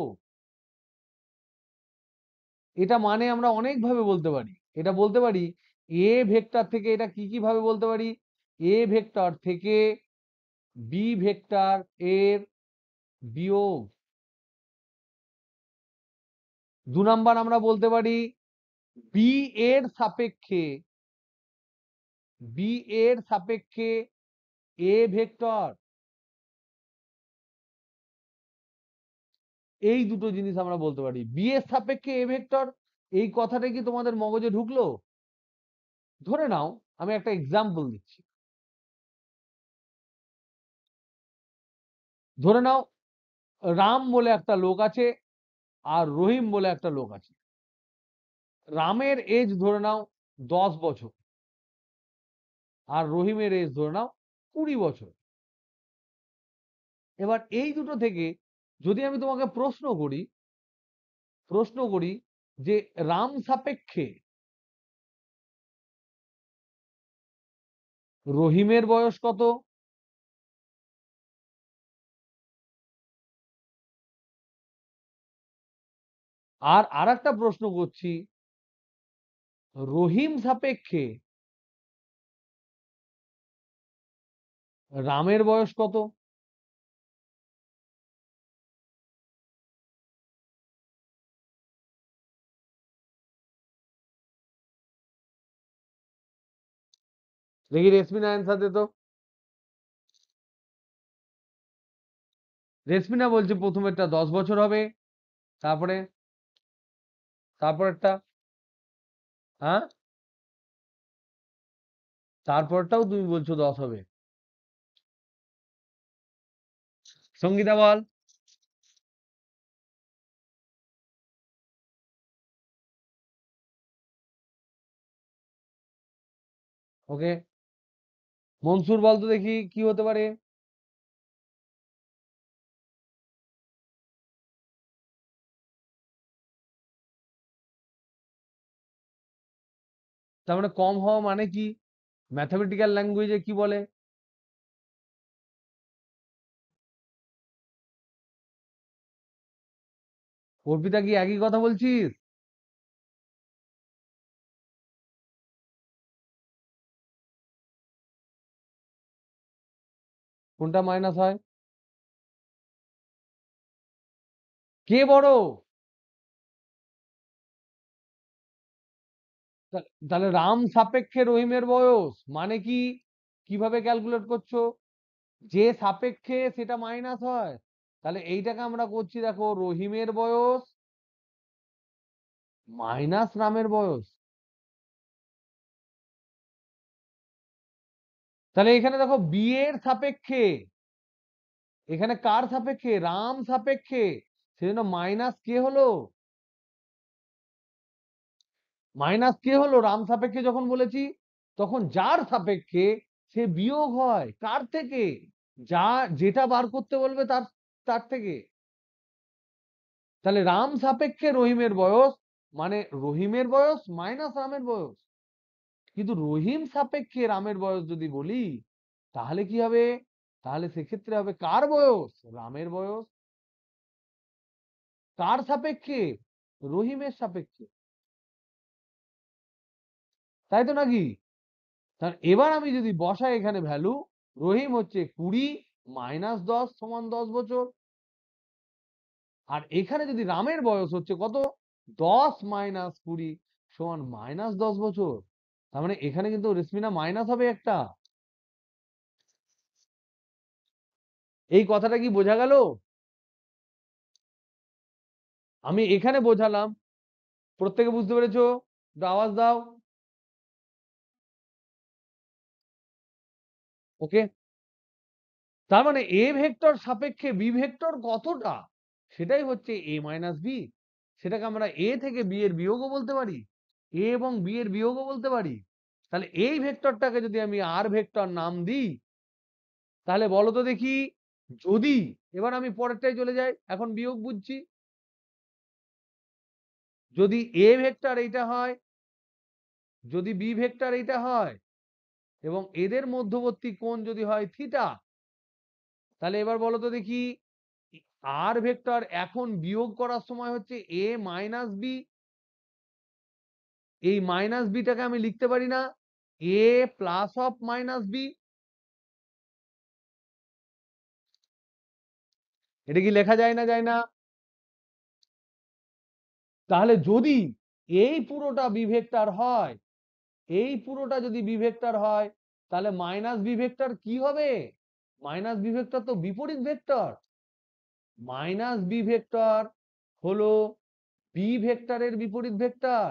এটা মানে আমরা অনেক ভাবে বলতে পারি। এটা বলতে পারি এ ভেক্টর থেকে, এটা কি কি ভাবে বলতে পারি, এ ভেক্টর থেকে বি ভেক্টর এর বিয়োগ। 2 নাম্বার আমরা বলতে পারি বি এর সাপেক্ষে, বি এর সাপেক্ষে এ ভেক্টর। এই দুটো জিনিস আমরা বলতে পারি, বি এর সাপেক্ষে এ ভেক্টর। এই কথাটা কি তোমাদের মগজে ঢুকলো? ধরে নাও, আমি একটা এক্সাম্পল দিচ্ছি। ধরে নাও রাম বলে একটা লোক আছে আর রহিম বলে একটা লোক আছে। রামের এজ ধরে নাও 10 বছর, আর রহিমের এজ ধরে নাও 20 বছর। এবার এই দুটো থেকে যদি আমি তোমাকে প্রশ্ন করি যে রাম সাপেক্ষে রহিমের বয়স কত, আর আরেকটা প্রশ্ন করছি রহিম সাপেক্ষে রামের বয়স কত। দেখি রেশমিনা অ্যান্সার দে তো। রেশমিনা বলছে প্রথমেরটা 10 বছর হবে, তারপরে তারপরেরটা, হ্যাঁ, তারপরটাও তুমি বলছো 10 হবে। সঙ্গীতা বল। ওকে, মনসুর বল তো দেখি কি হতে পারে। তার মানে কম হওয়া মানে কি, ম্যাথমেটিক্যাল ল্যাঙ্গুয়েজে কি বলে? অর্পিতা কি একই কথা বলছিস? কোনটা মাইনাস হয়? কে বড়? তাহলে রাম সাপেক্ষে রহিমের বয়স মানে কি, কিভাবে ক্যালকুলেট করছো? যে সাপেক্ষে সেটা মাইনাস হয়। তাহলে এইটাকে আমরা করছি, দেখো, রহিমের বয়স মাইনাস রামের বয়স। তাহলে এখানে দেখো বিয়ের সাপেক্ষে, এখানে কার সাপেক্ষে? রাম সাপেক্ষে, সেজন্য মাইনাস কে হলো, মাইনাস কে হলো রাম সাপেক্ষে যখন বলেছি, তখন যার সাপেক্ষে সে বিয়োগ হয় কার থেকে, যা যেটা বার করতে বলবে তার তার থেকে। তাহলে রাম সাপেক্ষে রহিমের বয়স মানে রহিমের বয়স মাইনাস রামের বয়স। কিন্তু রহিম সাপেক্ষে রামের বয়স যদি বলি, তাহলে কি হবে? তাহলে সেক্ষেত্রে হবে কার বয়স? রামের বয়স। কার সাপেক্ষে? রহিমের সাপেক্ষে। তাই তো নাকি? তাহলে এবার আমি যদি বসাই এখানে ভ্যালু, রহিম হচ্ছে 20 মাইনাস 10 সমান 10 বছর। আর এখানে যদি রামের বয়স হচ্ছে কত, 10 - 20 সমান -10 বছর। তার মানে এখানে কিন্তু রেসমিনা মাইনাস হবে একটা। এই কথাটা কি বোঝা গেল? আমি এখানে বোঝালাম, প্রত্যেকে বুঝতে পেরেছো? একটু আওয়াজ দাও। ওকে। তার মানে এ ভেক্টর সাপেক্ষে বি ভেক্টর কতটা, সেটাই হচ্ছে এ মাইনাস বি। সেটাকে আমরা এ থেকে বি এর বিয়োগও বলতে পারি, এ এবং বি এর বিয়োগও বলতে পারি। তাহলে এই ভেক্টরটাকে যদি আমি আর ভেক্টর নাম দিই, তাহলে বলো তো দেখি, যদি, এবার আমি পরেরটাই চলে যাই, এখন বিয়োগ বুঝছি। যদি এ ভেক্টর এইটা হয়, যদি বি ভেক্টর এইটা হয়, এবং এদের মধ্যবর্তী কোণ যদি হয় থিটা, তাহলে এবার বলো তো দেখি, আর ভেক্টর এখন বিয়োগ করার সময় হচ্ছে এ মাইনাস বি। এই মাইনাস বিটাকে আমি লিখতে পারি না এ প্লাস অফ মাইনাস বি? এটা কি লেখা যায় না, যায় না? তাহলে যদি এই পুরোটা বি ভেক্টর হয়, এই পুরোটা যদি বি ভেক্টর হয়, তাহলে মাইনাস বি ভেক্টর কি হবে? মাইনাস বি ভেক্টর তো বিপরীত ভেক্টর। মাইনাস বি ভেক্টর হলো বি ভেক্টরের বিপরীত ভেক্টর।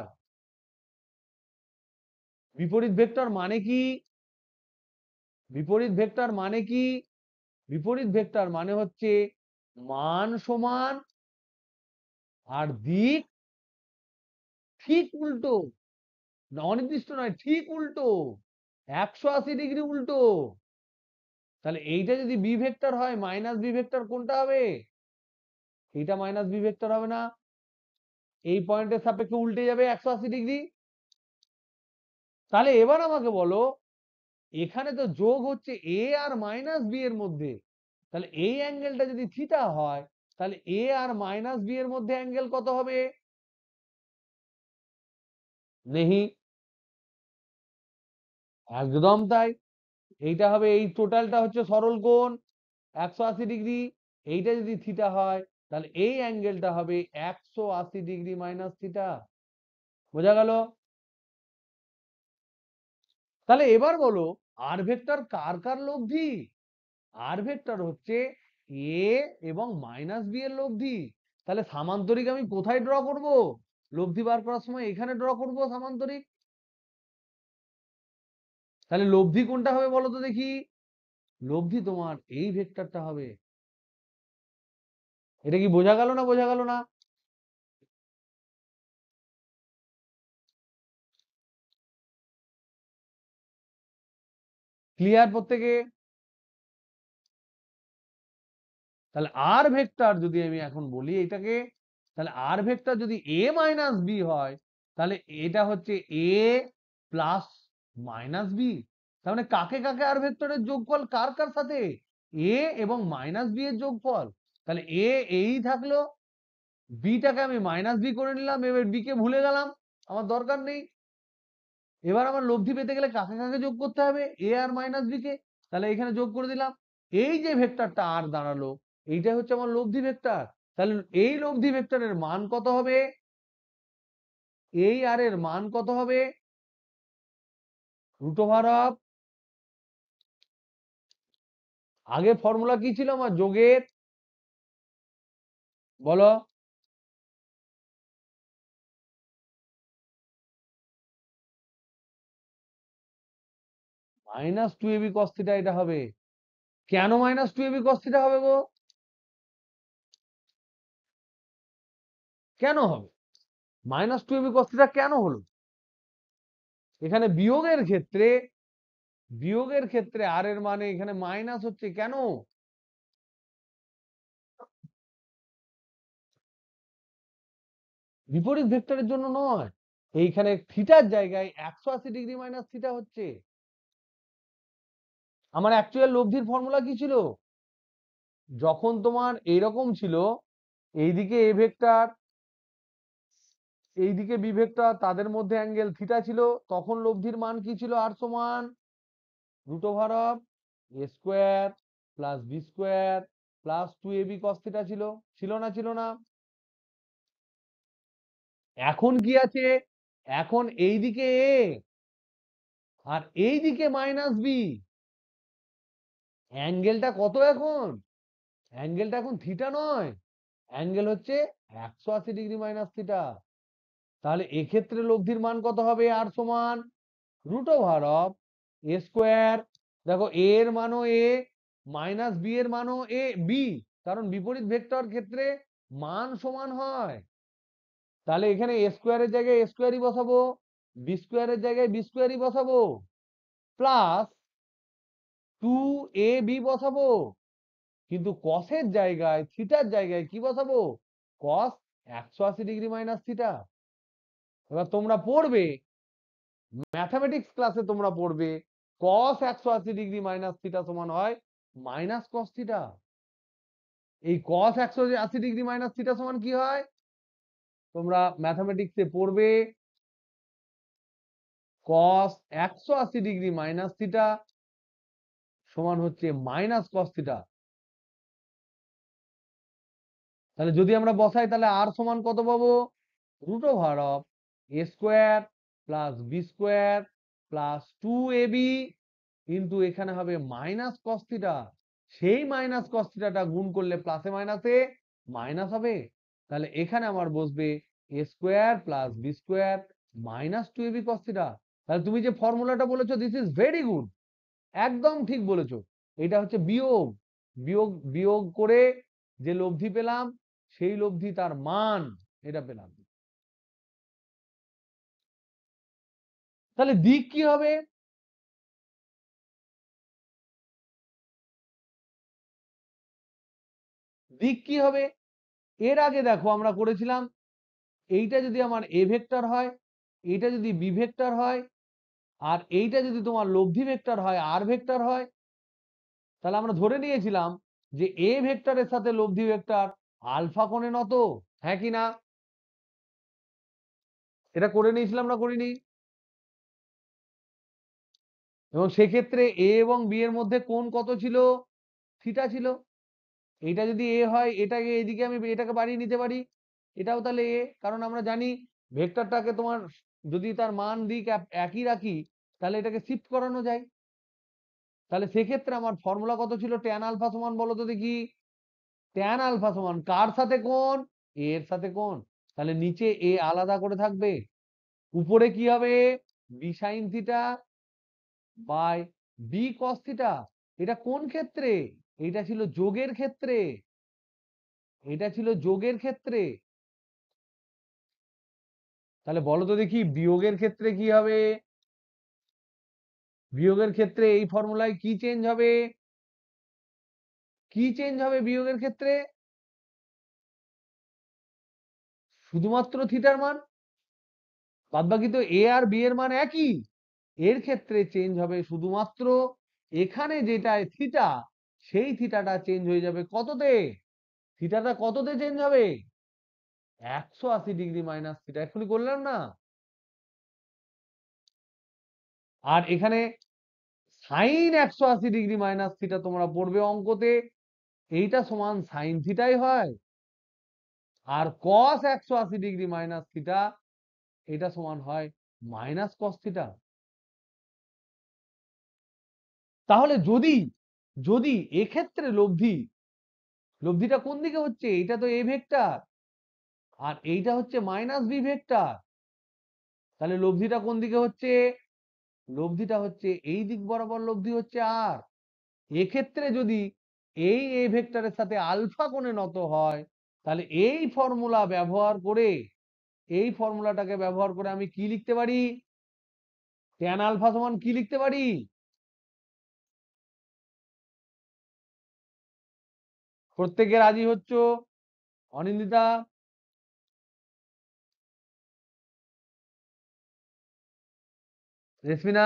বিপরীত ভেক্টর মানে কি? বিপরীত ভেক্টর মানে কি? বিপরীত ভেক্টর মানে হচ্ছে মান সমান আর দিক ঠিক উল্টো। অনির্দিষ্ট নয়, ঠিক উল্টো, 180 ডিগ্রি উল্টো। তাহলে এইটা যদি বি ভেক্টর হয়, মাইনাস বি ভেক্টর কোনটা হবে? এইটা মাইনাস বি ভেক্টর হবে না? এই পয়েন্টের সাপেক্ষে উল্টে যাবে 180 ডিগ্রি। তাহলে এবার আমাকে বলো, এখানে তো যোগ হচ্ছে এ আর মাইনাস বি এর মধ্যে, তাহলে এই অ্যাঙ্গেলটা যদি থিটা হয়, তাহলে এ আর মাইনাস বি এর মধ্যে অ্যাঙ্গেল কত হবে? নেহি। একদম তাই। এইটা হবে, এই টোটালটা হচ্ছে সরল কোণ 180 ডিগ্রি। এইটা যদি থিটা হয়, তাহলে এই অ্যাঙ্গেলটা হবে 180 ডিগ্রি মাইনাস থিটা। বোঝা গেল? তাহলে এবার বলো, আর ভেক্টর কার কার লব্ধি? আর ভেক্টর হচ্ছে এ এবং মাইনাস বি এর লব্ধি। তাহলে সামান্তরিক আমি কোথায় ড্র করব? লব্ধি বার করার সময় এখানে ড্র করব সামান্তরিক। তাহলে লব্ধি কোনটা হবে বলো তো দেখি? লব্ধি তোমার এই ভেক্টরটা হবে। এটা কি বোঝা গেল না, বোঝা গেল না? ক্লিয়ার প্রত্যেকে? তাহলে আর ভেক্টর যদি আমি এখন বলি এটাকে, তাহলে আর ভেক্টর যদি এ মাইনাস বি হয়, তাহলে এটা হচ্ছে এ প্লাস মাইনাস বি। তার মানে কাকে কাকে আর ভেক্টরের যোগফল কার কার সাথে? এ এবং মাইনাস বি এর যোগফল। তাহলে এ এই থাকলো, বিটাকে আমি মাইনাস বি করে নিলাম, এবার বি কে ভুলে গেলাম, আমার দরকার নেই। এবার আমার লব্ধি পেতে গেলে কাকে কাকে যোগ করতে হবে? এ আর মাইনাস বি কে। তাহলে এখানে যোগ করে দিলাম। এই যে ভেক্টরটা আর দাঁড়ালো, এইটা হচ্ছে আমার লব্ধি ভেক্টর। তাহলে এই লব্ধি ভেক্টরের মান কত হবে? এই আর এর মান কত হবে? রুট ওভার অফ, আগে ফর্মুলা কি ছিল আমার যোগের, বলো? -2ab cos θ এটা হবে। কেন -2ab cos θ হবে গো? কেন হবে -2ab cos θ কেন হলো? এখানে বিয়োগের ক্ষেত্রে আর এর মানে এখানে মাইনাস হচ্ছে কেন? বিপরীত ভেক্টরের জন্য নয়, এইখানে থিটার জায়গায় 180 ডিগ্রি মাইনাস থিটা হচ্ছে। আমার অ্যাকচুয়াল লব্ধির ফর্মুলা কি ছিল? যখন তোমার এইরকম ছিল, এইদিকে এ ভেক্টর, এইদিকে বি ভেক্টর, তাদের মধ্যে অ্যাঙ্গেল থিটা ছিল, তখন লব্ধির মান কি ছিল? আর সমান root over of A square plus B square plus 2ab cos θ ছিল, ছিল না? ছিল না? এখন কি আছে? এখন এইদিকে এ আর এইদিকে মাইনাস বি, অ্যাঙ্গেলটা কত এখন? অ্যাঙ্গেলটা এখন থিটা নয়, অ্যাঙ্গেল হচ্ছে 180 ডিগ্রি মাইনাস থিটা। তাহলে এক্ষেত্রে লব্ধির মান কত হবে? আর সমান root over of A square, দেখো এ এর মানও এ, মাইনাস বি এর মানও এ বি, কারণ বিপরীত ভেক্টর ক্ষেত্রে মান সমান হয়। তাহলে এখানে এ স্কোয়ারের জায়গায় এ স্কোয়ারই বসাবো, বি স্কোয়ারের জায়গায় বি স্কোয়ারই বসাবো, প্লাস 2ab বসাবো, কিন্তু কসের জায়গায় থিটার জায়গায় কি বসাবো? কস 180 ডিগ্রি মাইনাস থিটা। এবার তোমরা পড়বে, ম্যাথামেটিক্স ক্লাসে তোমরা পড়বে কস 180 ডিগ্রি মাইনাস থিটা সমান হয় মাইনাস কস থিটা। এই কস 180 ডিগ্রি মাইনাস থিটা সমান কি হয়? তোমরা ম্যাথামেটিক্সে পড়বে কস 180 ডিগ্রি মাইনাস থিটা সমান হচ্ছে মাইনাস কস থিটা। তাহলে যদি আমরা বসাই, তাহলে আর সমান কত পাবো? Root over of A square plus B square plus 2ab কিন্তু এখানে হবে মাইনাস কস থিটা। সেই মাইনাস কস থিটাটা গুণ করলে প্লাসে মাইনাসে মাইনাস হবে। তাহলে এখানে আমার বসবে a square plus B square minus 2ab cos theta. তাহলে তুমি যে ফর্মুলাটা বলেছো, দিস ইজ ভেরি গুড, একদম ঠিক বলেছো। এটা হচ্ছে বিয়োগ, বিয়োগ বিয়োগ করে যে লব্ধি পেলাম, সেই লব্ধি তার মান এটা পেলাম। তাহলে দিক কি হবে? দিক কি হবে? এর আগে দেখো আমরা করেছিলাম, এইটা যদি আমার এ ভেক্টর হয়, এইটা যদি বি ভেক্টর হয়, আর এইটা যদি তোমার লব্ধি ভেক্টর হয় আর ভেক্টর হয়, তাহলে আমরা ধরে নিয়েছিলাম যে এ ভেক্টরের সাথে লব্ধি ভেক্টর আলফা কোণে নত, হ্যাঁ কি না? এটা করে নিয়েছিলাম না করিনি? এবং সেক্ষেত্রে এ এবং বি এর মধ্যে কোণ কত ছিল? থিটা ছিল। এটা যদি এ হয়, এটাকে এদিকে আমি এটাকে বাড়িয়ে নিতে পারি, এটাও তাহলে এ, কারণ আমরা জানি ভেক্টরটাকে তোমার যদি তার মান দিক একই রাখি, তাহলে এটাকে শিফট করানো যায়। তাহলে সেক্ষেত্রে আমার ফর্মুলা কত ছিল? ট্যান আলফা সমান, বলো তো দেখি, ট্যান আলফা সমান কার সাথে কোণ? এ এর সাথে কোণ। তাহলে নিচে এ আলাদা করে থাকবে, উপরে কি হবে? B sine theta by B cos theta. এটা কোন ক্ষেত্রে? এটা ছিল যোগের ক্ষেত্রে, এটা ছিল যোগের ক্ষেত্রে। তাহলে বলো তো দেখি বিয়োগের ক্ষেত্রে কি হবে? বিয়োগের ক্ষেত্রে এই ফর্মুলায় কি চেঞ্জ হবে? কি চেঞ্জ হবে বিয়োগের ক্ষেত্রে? শুধুমাত্র থিটার মান, বাদবাকি তো এ আর বি এর মান একই। এর ক্ষেত্রে চেঞ্জ হবে শুধুমাত্র এখানে যেটা থিটা, সেই থিটাটা চেঞ্জ হয়ে যাবে কততে? থিটাটা কততে চেঞ্জ হবে? 180 ডিগ্রি মাইনাস থিটা, এক্ষুনি করলাম না? আর এখানে সাইন 180 ডিগ্রি মাইনাস থিটা তোমরা পড়বে অঙ্কতে, এইটা সমান সাইন থিটাই হয়। আর কস 180 ডিগ্রি মাইনাস থিটা, এটা সমান হয় মাইনাস কস থিটা। তাহলে যদি যদি এক্ষেত্রে লব্ধিটা কোন দিকে হচ্ছে, এটা তো এ ভেক্টর আর এইটা হচ্ছে মাইনাস বি ভেক্টর, তাহলে লব্ধিটা কোন দিকে হচ্ছে, লব্ধিটা হচ্ছে এই দিক বরাবর লব্ধি হচ্ছে। আর এক্ষেত্রে যদি এই এ ভেক্টরের সাথে আলফা কোণে নত হয়, তাহলে এই ফর্মুলা ব্যবহার করে, এই ফর্মুলাটাকে ব্যবহার করে আমি কি লিখতে পারি, ট্যান আলফা সমান কি লিখতে পারি, প্রত্যেকে রাজি হচ্ছ? অনিন্দিতা, রেসমিনা,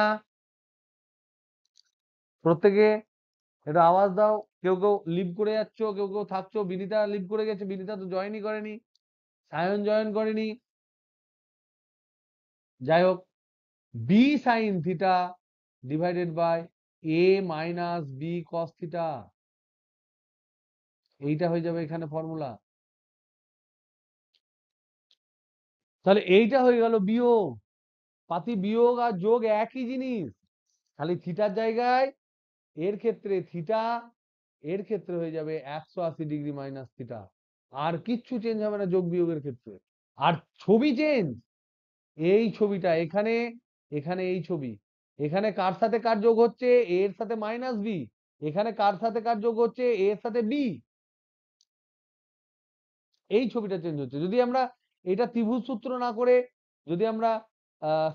প্রত্যেকে একটু আওয়াজ দাও। কেউ কেউ লিভ করে যাচ্ছ, কেউ কেউ থাকছো। বিনিতা লিভ করে গেছে, বিনিতা তো জয়েনই করেনি, সায়ন জয়েন করেনি। যাই হোক, B sine theta divided by A minus B cos theta, এইটা হয়ে যাবে এখানে ফর্মুলা। তাহলে এইটা হয়ে গেল বিয়োগ। পাতি বিয়োগ আর যোগ একই জিনিস, খালি থিটার জায়গায় এর ক্ষেত্রে থিটা, এর ক্ষেত্রে হয়ে যাবে 180 ডিগ্রি মাইনাস থিটা। আর কিচ্ছু চেঞ্জ হবে না যোগ বিয়োগের ক্ষেত্রে। আর ছবি চেঞ্জ, এই ছবিটা এখানে, এখানে এই ছবি, এখানে কার সাথে কার যোগ হচ্ছে, এ এর সাথে মাইনাস বি, এখানে কার সাথে কার যোগ হচ্ছে, এ এর সাথে বি, এই ছবিটা চেঞ্জ হচ্ছে। যদি আমরা এটা ত্রিভুজ সূত্র না করে যদি আমরা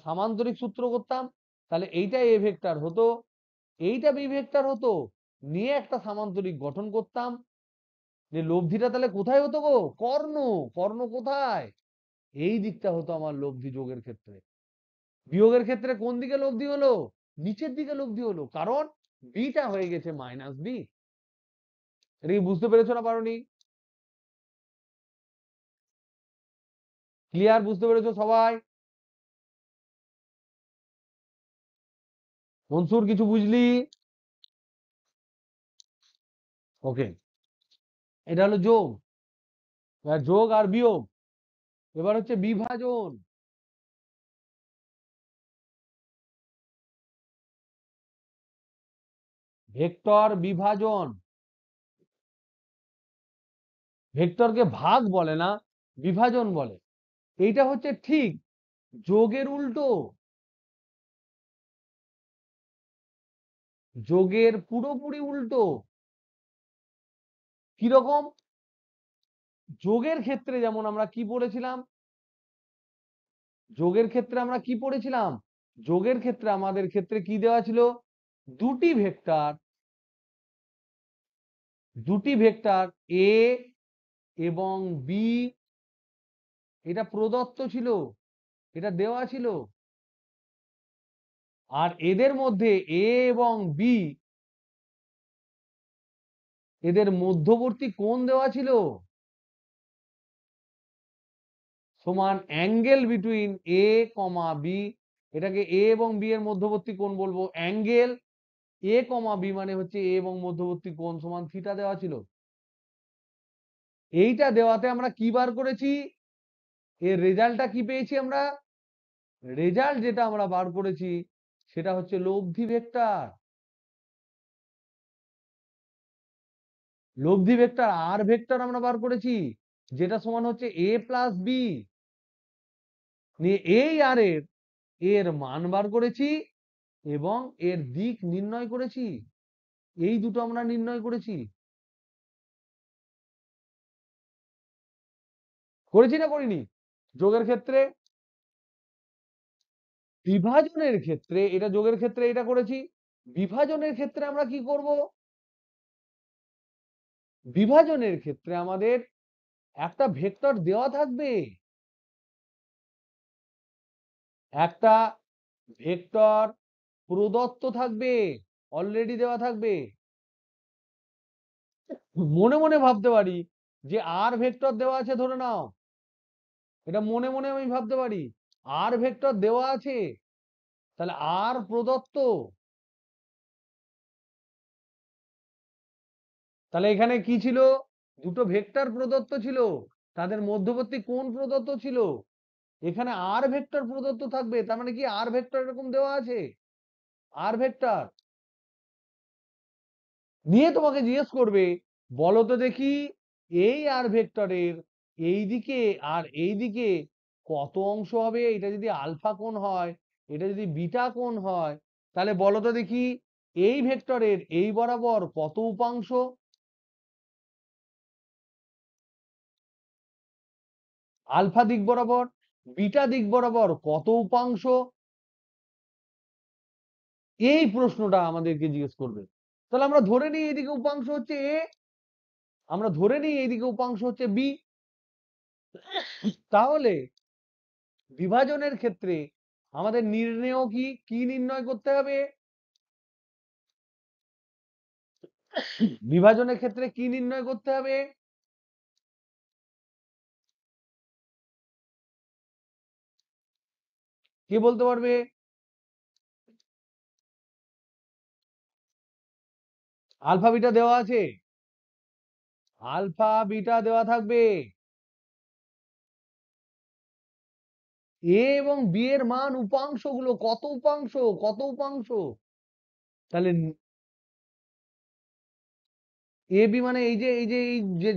সামান্তরিক সূত্র করতাম, তাহলে এইটা এ ভেক্টর হতো, এইটা বি ভেক্টর হতো, নিয়ে একটা সামান্তরিক গঠন করতাম। যে লব্ধিটা তাহলে কোথায় হতো গো, কর্ণ, কর্ণ কোথায়, এই দিকটা হতো আমার লব্ধি যোগের ক্ষেত্রে। বিয়োগের ক্ষেত্রে কোন দিকে লব্ধি হলো, নিচের দিকে লব্ধি হলো, কারণ বিটা হয়ে গেছে মাইনাস বি। এটা কি বুঝতে পেরেছো না পারোনি? ক্লিয়ার, বুঝতে পেরেছো সবাই? মনসুর কিছু বুঝলি? ওকে, এটা হলো যোগ, যোগ আর বিয়োগ। এবার হচ্ছে বিভাজন। ভেক্টর বিভাজন, ভেক্টরকে ভাগ বলে না, বিভাজন বলে। এইটা হচ্ছে ঠিক যোগের উল্টো, যোগের পুরোপুরি উল্টো। কিরকম? যোগের ক্ষেত্রে যেমন আমরা কি পড়েছিলাম, যোগের ক্ষেত্রে আমরা কি পড়েছিলাম, যোগের ক্ষেত্রে আমাদের ক্ষেত্রে কি দেওয়া ছিল, দুটি ভেক্টর, দুটি ভেক্টর এ এবং বি, এটা প্রদত্ত ছিল, এটা দেওয়া ছিল। আর এদের মধ্যে এ এবং বি, এদের মধ্যবর্তী কোণ দেওয়া ছিল সমান অ্যাঙ্গেল বিটুইন এ কমা বি। এটাকে এ এবং বি এর মধ্যবর্তী কোণ বলবো অ্যাঙ্গেল, এ কমা বি মানে হচ্ছে এ এবং মধ্যবর্তী কোণ সমান থিটা দেওয়া ছিল। এইটা দেওয়াতে আমরা কি বার করেছি, এর রেজাল্টটা কি পেয়েছি আমরা, রেজাল্ট যেটা আমরা বার করেছি সেটা হচ্ছে লব্ধি ভেক্টর। লব্ধি ভেক্টর আর ভেক্টর আমরা বার করেছি, যেটা সমান হচ্ছে এ প্লাস বি, নিয়ে এই আর এর, এর মান বার করেছি এবং এর দিক নির্ণয় করেছি। এই দুটো আমরা নির্ণয় করেছি, করেছি না করিনি? যোগের ক্ষেত্রে, বিভাজনের ক্ষেত্রে, এটা যোগের ক্ষেত্রে এটা করেছি। বিভাজনের ক্ষেত্রে আমরা কি করব, বিভাজনের ক্ষেত্রে আমাদের একটা ভেক্টর দেওয়া থাকবে, একটা ভেক্টর প্রদত্ত থাকবে, অলরেডি দেওয়া থাকবে। মনে মনে ভাবতে পারি যে আর ভেক্টর দেওয়া আছে, ধরে নাও এটা মনে মনে আমি ভাবতে পারি আর ভেক্টর দেওয়া আছে, তাহলে আর প্রদত্ত, তাহলে এখানে কি ছিল, দুটো ভেক্টর প্রদত্ত ছিল, তাদের মধ্যবর্তী কোণ প্রদত্ত ছিল, এখানে আর ভেক্টর প্রদত্ত থাকবে, তার মানে কি আর ভেক্টর এরকম দেওয়া আছে, আর ভেক্টর নিয়ে তোমাকে জিজ্ঞেস করবে, বলো তো দেখি এই আর ভেক্টরের এই দিকে আর এই দিকে কত অংশ হবে? এটা যদি আলফা কোণ হয়, এটা যদি বিটা কোণ হয়, তাহলে বলো তো দেখি এই ভেক্টরের এই বরাবর কত উপাংশ? আলফা দিক বরাবর, বিটা দিক বরাবর কত উপাংশ? এই প্রশ্নটা আমাদেরকে জিজ্ঞেস করবে। তাহলে আমরা ধরে নিই এইদিকে উপাংশ হচ্ছে এ, আমরা ধরে নিই এইদিকে উপাংশ হচ্ছে বি। তাহলে বিভাজনের ক্ষেত্রে আমাদের নির্ণেয় কি কি নির্ণয় করতে হবে? বিভাজনের ক্ষেত্রে কি নির্ণয় করতে হবে? কে বলতে পারবে? আলফা বিটা দেওয়া আছে, আলফা বিটা দেওয়া থাকবে। এ এবং বি এর মান উপাংশ গুলো কত উপাংশ, কত উপাংশ? তাহলে এ বি মানে এই যে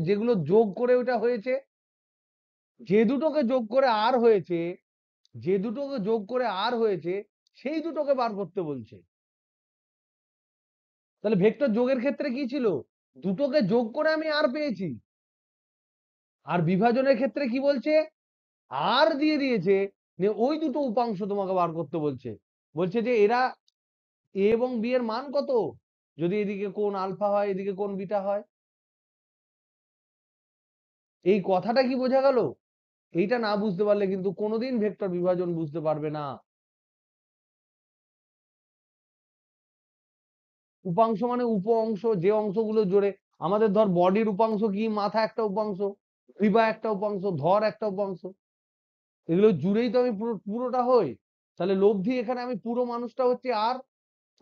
যেগুলো যোগ করে ওটা হয়েছে, যে দুটোকে যোগ করে আর হয়েছে, যে দুটোকে যোগ করে আর হয়েছে সেই দুটোকে বার করতে বলছে। তাহলে ভেক্টর যোগের ক্ষেত্রে কি ছিল? দুটোকে যোগ করে আমি আর পেয়েছি। আর বিভাজনের ক্ষেত্রে কি বলছে? আর দিয়ে দিয়েছে, যে ওই দুটো উপাংশ তোমাকে বার করতে বলছে। বলছে যে এরা এ এবং বি এর মান কত, যদি এদিকে কোণ আলফা হয় এদিকে কোণ বিটা হয়। এই কথাটা কি বোঝা গেল? এইটা না বুঝতে পারলে কিন্তু কোনোদিন ভেক্টর বিভাজন বুঝতে পারবে না। উপাংশ মানে উপ অংশ, যে অংশগুলো জোড়ে। আমাদের ধর বডির উপাংশ কি? মাথা একটা উপাংশ, গ্রীবা একটা উপাংশ, ধর একটা উপাংশ। এগুলো জুড়েই তো আমি পুরোটা হই। তাহলে লব্ধি এখানে আমি পুরো মানুষটা হচ্ছে আর।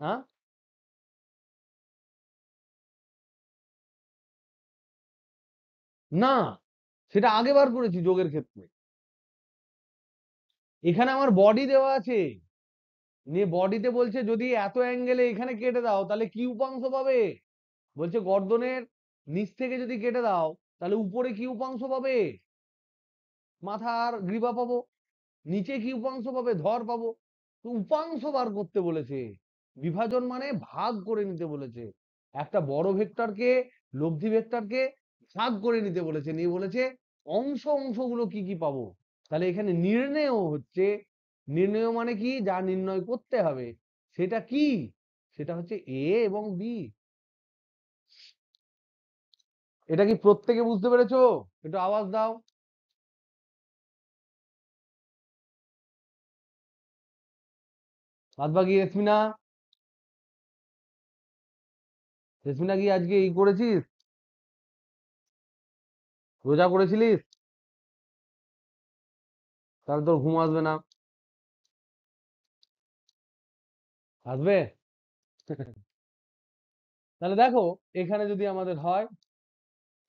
হ্যাঁ, না, সেটা আগে বার করেছি যোগের ক্ষেত্রে। এখানে আমার বডি দেওয়া আছে, নিয়ে বডিতে বলছে যদি এত অ্যাঙ্গেলে এখানে কেটে দাও তাহলে কি উপাংশ পাবে? বলছে গর্দনের নিচ থেকে যদি কেটে দাও তাহলে উপরে কি উপাংশ পাবে? মাথা আর গ্রীবা পাবো। নিচে কি উপাংশ পাবে? ধর পাবো। তো উপাংশ বার করতে বলেছে। বিভাজন মানে ভাগ করে নিতে বলেছে। একটা বড় ভেক্টরকে, লব্ধি ভেক্টরকে ভাগ করে নিতে বলেছে, নিয়ে বলেছে অংশগুলো কি কি পাবো। তাহলে এখানে নির্ণেয় হচ্ছে, নির্ণেয় মানে কি? যা নির্ণয় করতে হবে সেটা কি? সেটা হচ্ছে এ এবং বি। এটা কি প্রত্যেকে বুঝতে পেরেছো? একটু আওয়াজ দাও। বাদ বাকি রেশমিনা, রেশমিনা কি আজকে ই করেছিস? রোজা করেছিলিস? তাহলে তোর ঘুম আসবে না। আসবে? তাহলে দেখো, এখানে যদি আমাদের হয়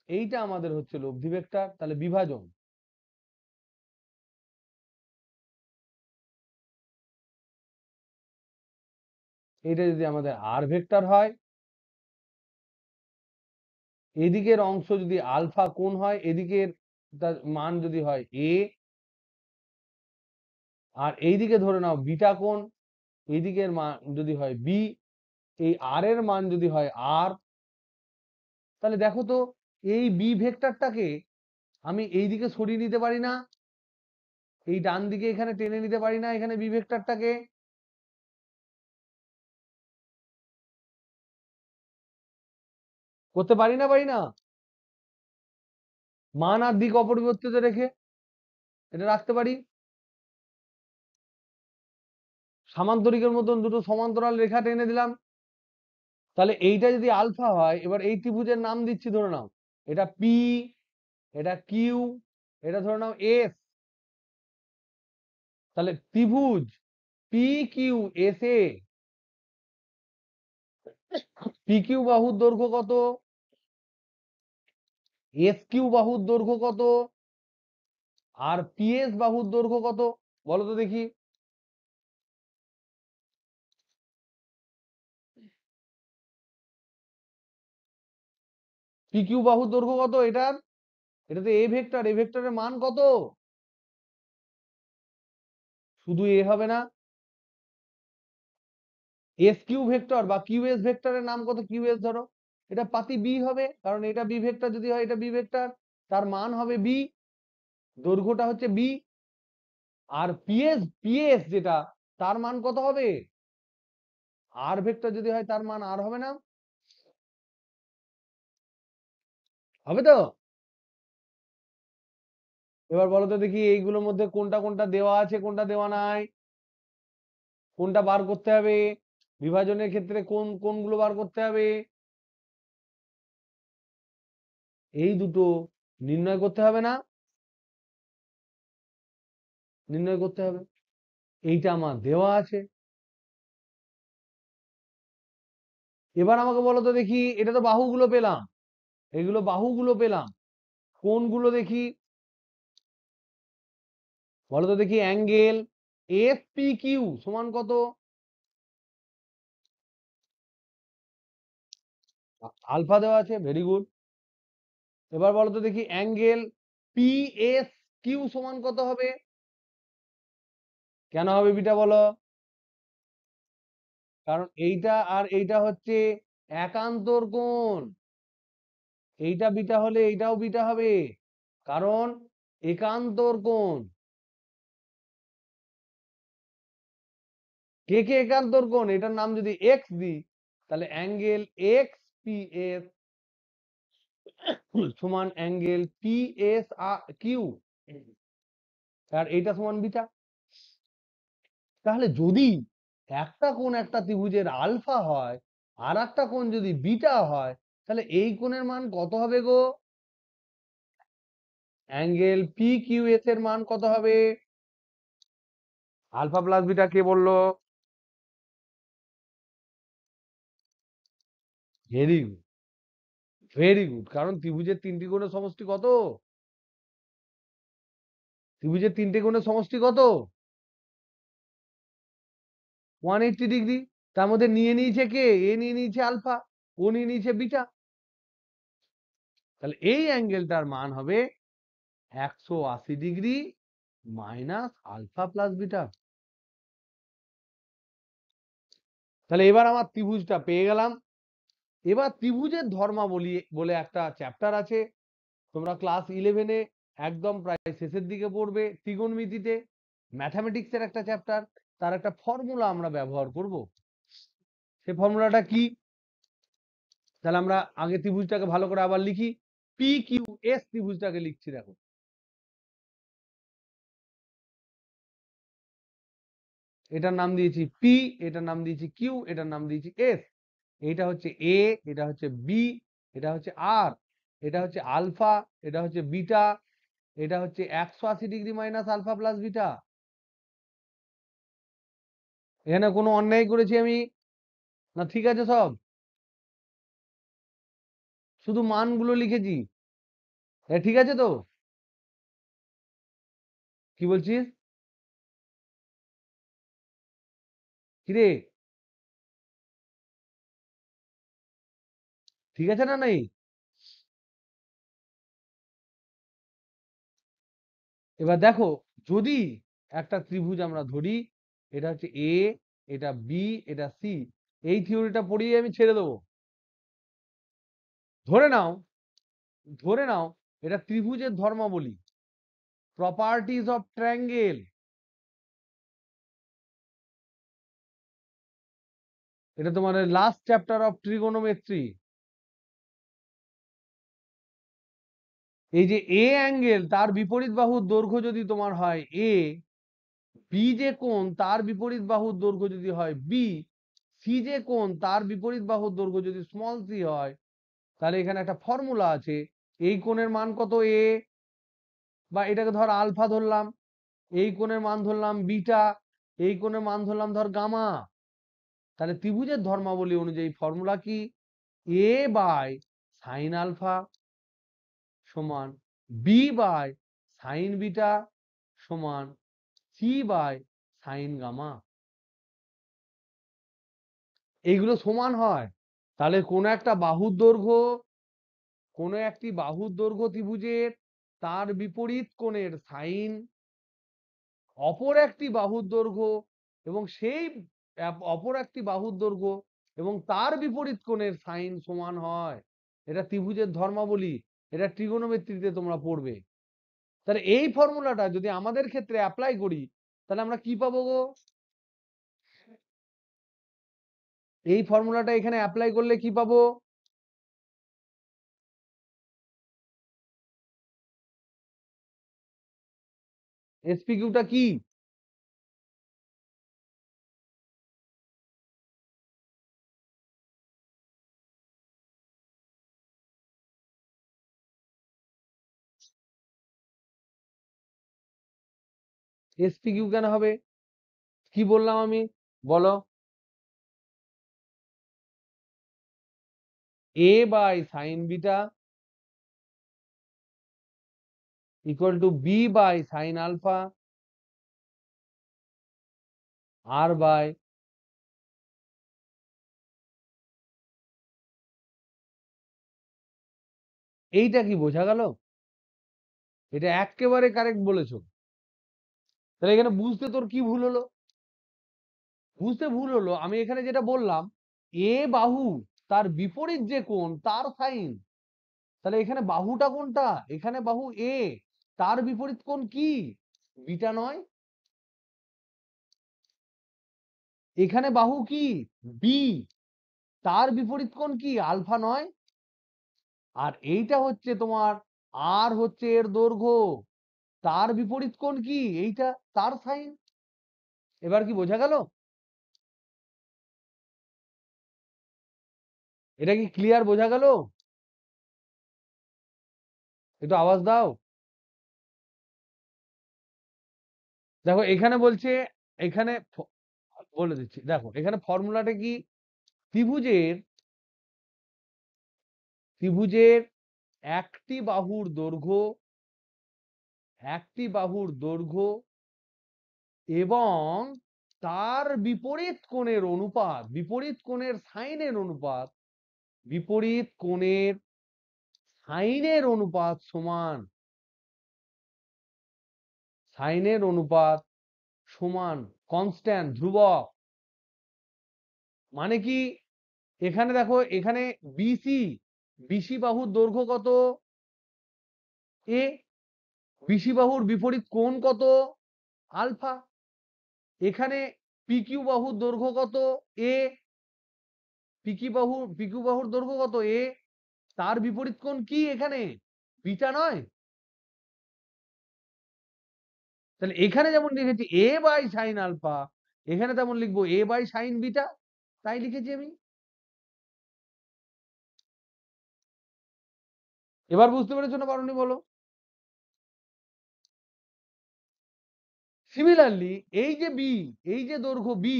এইটা আমাদের হচ্ছে লব্ধি ভেক্টর, তাহলে বিভাজন এইটা যদি আমাদের আর ভেক্টর হয়, এদিকের অংশ যদি আলফা কোণ হয়, এদিকের তার মান যদি হয় এ, আর এইদিকে ধরে নাও বিটা কোণ, এইদিকের মান যদি হয় বি, এই আর এর মান যদি হয় আর, তাহলে দেখো তো এই বি ভেক্টরটাকে আমি এইদিকে সরিয়ে নিতে পারি না? এই ডান দিকে এখানে টেনে নিতে পারি না এখানে বি ভেক্টরটাকে? করতে পারি না, পারি না? মান আর দিক অপরিবর্তিত রেখে এটা রাখতে পারি। সামান্তরিকের মতন দুটো সমান্তরাল রেখা টেনে দিলাম। তাহলে এইটা যদি আলফা হয়, এবার এই ত্রিভুজের নাম দিচ্ছি, ধরে নাও এটা পি, এটা কিউ, এটা ধরে নাও এস। তাহলে ত্রিভুজ পি কিউ এস এ, পি কিউ বাহুর দৈর্ঘ্য কত? এস কিউ বাহুর দৈর্ঘ্য কত? আর পিএস বাহুর দৈর্ঘ্য কত? বলো তো দেখি। পি কিউ বাহুর দৈর্ঘ্য কত এটার? এটাতে এ ভেক্টর, এ ভেক্টরের মান কত? শুধু এ হবে না, এস কিউ ভেক্টর বা কিউ এস ভেক্টরের নাম কত? কিউ এস ধরো, এটা পাতি বি হবে, কারণ এটা বি ভেক্টর যদি হয়, এটা বি ভেক্টর, তার মান হবে বি, দৈর্ঘ্যটা হচ্ছে বি। আর পিএস, পিএস যেটা, তার মান কত হবে? আর ভেক্টর যদি হয় তার মান আর হবে না? হবে তো? এবার বলো তো দেখি এইগুলোর মধ্যে কোনটা কোনটা দেওয়া আছে, কোনটা দেওয়া নাই, কোনটা বার করতে হবে, বিভাজনের ক্ষেত্রে কোন কোনগুলো বার করতে হবে, এই দুটো নির্ণয় করতে হবে না? নির্ণয় করতে হবে। এইটা আমার দেওয়া আছে। এবার আমাকে বলো তো দেখি, এটা তো বাহুগুলো পেলাম, এগুলো বাহুগুলো পেলাম, কোনগুলো দেখি বলো তো দেখি। অ্যাঙ্গেল এফ পি কিউ সমান কত? আলফা দেওয়া আছে, ভেরি গুড। এবার বলো তো দেখি, অ্যাঙ্গেল পি এস কিউ সমান কত হবে? কেন হবে বিটা বলো? কারণ এইটা আর এইটা হচ্ছে একান্তর কোণ, এইটা বিটা হলে এইটাও বিটা হবে, কারণ একান্তর কোণ। কে কে একান্তর কোণ? এটার নাম যদি এক্স দিই, তাহলে অ্যাঙ্গেল এক্স পি এস সমান অ্যাঙ্গেল পি এস কিউ, আর এইটা সমান বিটা। তাহলে যদি একটা কোণ একটা ত্রিভুজের আলফা হয়, আর একটা কোণ যদি বিটা হয়, তাহলে এই কোণের মান কত হবে গো? অ্যাঙ্গেল পি কিউ এস এর মান কত হবে? আলফা প্লাস বিটা কে বললো? Very good, very good. কারণ ত্রিভুজের তিনটি কোণের সমষ্টি কত? ত্রিভুজের তিনটে কোণের সমষ্টি কত? 180 ডিগ্রি। তার মধ্যে নিয়ে নিয়েছে কে? এ নিয়ে নিয়েছে আলফা, ও নিয়ে নিয়েছে বিটা। তাহলে এই অ্যাঙ্গেলটার মান হবে 180 degree minus alpha plus beta. তাহলে এবার আমার ত্রিভুজটা পেয়ে গেলাম। এবার ত্রিভুজের ধর্মাবলী বলে একটা চ্যাপ্টার আছে, তোমরা ক্লাস 11-এ একদম প্রায় শেষের দিকে পড়বে, ত্রিকোণমিতিতে, ম্যাথামেটিক্সের একটা চ্যাপ্টার, তার একটা ফর্মুলা আমরা ব্যবহার করব। সেই ফর্মুলাটা কি? তাহলে আমরা আগে ত্রিভুজটাকে ভালো করে আবার লিখি। পি কিউ এস ত্রিভুজটাকে লিখছি, দেখো এটার নাম দিয়েছি পি, এটার নাম দিয়েছি কিউ, এটার নাম দিয়েছি এস। এটা হচ্ছে এ, এটা হচ্ছে বি, এটা হচ্ছে আর, এটা হচ্ছে আলফা, এটা হচ্ছে বিটা, এটা হচ্ছে 180 degree minus alpha plus beta. এখানে কোনো অন্যায় করেছি আমি? না ঠিক আছে সব? শুধু মানগুলো লিখেছি, ঠিক আছে তো? কি বলছিস? কিরে, ঠিক আছে না? নেই? এবার দেখো, যদি একটা ত্রিভুজ আমরা ধরি, এটা হচ্ছে এ, এটা বি, এটা সি, এই থিওরিটা পড়িয়ে আমি ছেড়ে দেবো। ধরে নাও, ধরে নাও এটা ত্রিভুজের ধর্মাবলী, প্রপার্টিজ অফ ট্রায়াঙ্গেল, এটা তোমার লাস্ট চ্যাপ্টার অফ ট্রিগোনোমেট্রি। এই যে এ অ্যাঙ্গেল, তার বিপরীত বাহুর দৈর্ঘ্য যদি তোমার হয় এ, বি যে কোণ তার বিপরীত বাহুর দৈর্ঘ্য যদি হয় বি, সি যে কোণ তার বিপরীত বাহুর দৈর্ঘ্য যদি স্মল সি হয়, তাহলে এখানে একটা ফর্মুলা আছে। এই কোণের মান কত? এ, বা এটাকে ধর আলফা ধরলাম, এই কোণের মান ধরলাম বিটা, এই কোণের মান ধরলাম ধর গামা। তাহলে ত্রিভুজের ধর্মাবলী অনুযায়ী ফর্মুলা কি? এ বাই সাইন আলফা সমান বি বাই সাইন বিটা সমান সি বাই সাইন গামা। এইগুলো সমান হয়। তাহলে কোন একটা বাহুর দৈর্ঘ্য কোনো একটি বাহুর দৈর্ঘ্য ত্রিভুজের তার বিপরীত কোণের সাইন অপর একটি বাহুর দৈর্ঘ্য এবং সেই অপর একটি বাহুর দৈর্ঘ্য এবং তার বিপরীত কোণের সাইন সমান হয়। এটা ত্রিভুজের ধর্মাবলী, এটা ট্রিগোনোমেট্রিতে তোমরা পড়বে। তাহলে এই ফর্মুলাটা যদি আমাদের ক্ষেত্রে অ্যাপ্লাই করি তাহলে আমরা কি পাবো গো? এই ফর্মুলাটা এখানে অ্যাপ্লাই করলে কি পাবো? এসপিকিউটা কি? এসপিকিউ কেন হবে? কি বললাম আমি? বলো। A by sine beta equal to b by sine alpha R by, এইটা কি বোঝা গেল? এটা একেবারে কারেক্ট বলেছো। তাহলে এখানে বুঝতে তোর কি ভুল হলো? বুঝতে ভুল হলো আমি এখানে যেটা বললাম, এ বাহু তার বিপরীত যে কোণ তার সাইন। তাহলে এখানে বাহুটা কোনটা? এখানে বাহু এ, তার বিপরীত কোণ কি? বিটা নয়? এখানে বাহু কি? বি, তার বিপরীত কোণ কি? আলফা নয়? আর এইটা হচ্ছে তোমার আর হচ্ছে এর দৈর্ঘ্য, তার বিপরীত কোণ কি? এইটা, তার সাইন। এবার কি বোঝা গেল? এটা কি ক্লিয়ার বোঝা গেল? একটু আওয়াজ দাও। দেখো এখানে বলছে, এখানে বলে দিচ্ছি, দেখো এখানে ফর্মুলাটা কি? ত্রিভুজের ত্রিভুজের একটি বাহুর দৈর্ঘ্য, একটি বাহুর দৈর্ঘ্য এবং তার বিপরীত কোণের অনুপাত, বিপরীত কোণের সাইনের অনুপাত, বিপরীত কোণের সাইনের অনুপাত সমান, সাইনের অনুপাত সমান কনস্ট্যান্ট, ধ্রুবক। মানে কি? এখানে দেখো, এখানে বিসি, বিসি বাহুর দৈর্ঘ্য কত? এ। বিসি বাহুর বিপরীত কোণ কত? আলফা। এখানে পিকিউ বাহুর দৈর্ঘ্য কত? এ। পিকিউ বাহুর দৈর্ঘ্য কত? এ। তার বিপরীত কোণ কি এখানে? বিটা নয়? তাহলে এখানে যেমন লিখেছি এ বাই সাইন আলফা, এখানে তেমন লিখবো এ বাই সাইন বিটা। তাই লিখেছি আমি। এবার বুঝতে পেরেছো না পারোনি বলো? সিমিলারলি এই যে বি, এই যে দৈর্ঘ্য বি,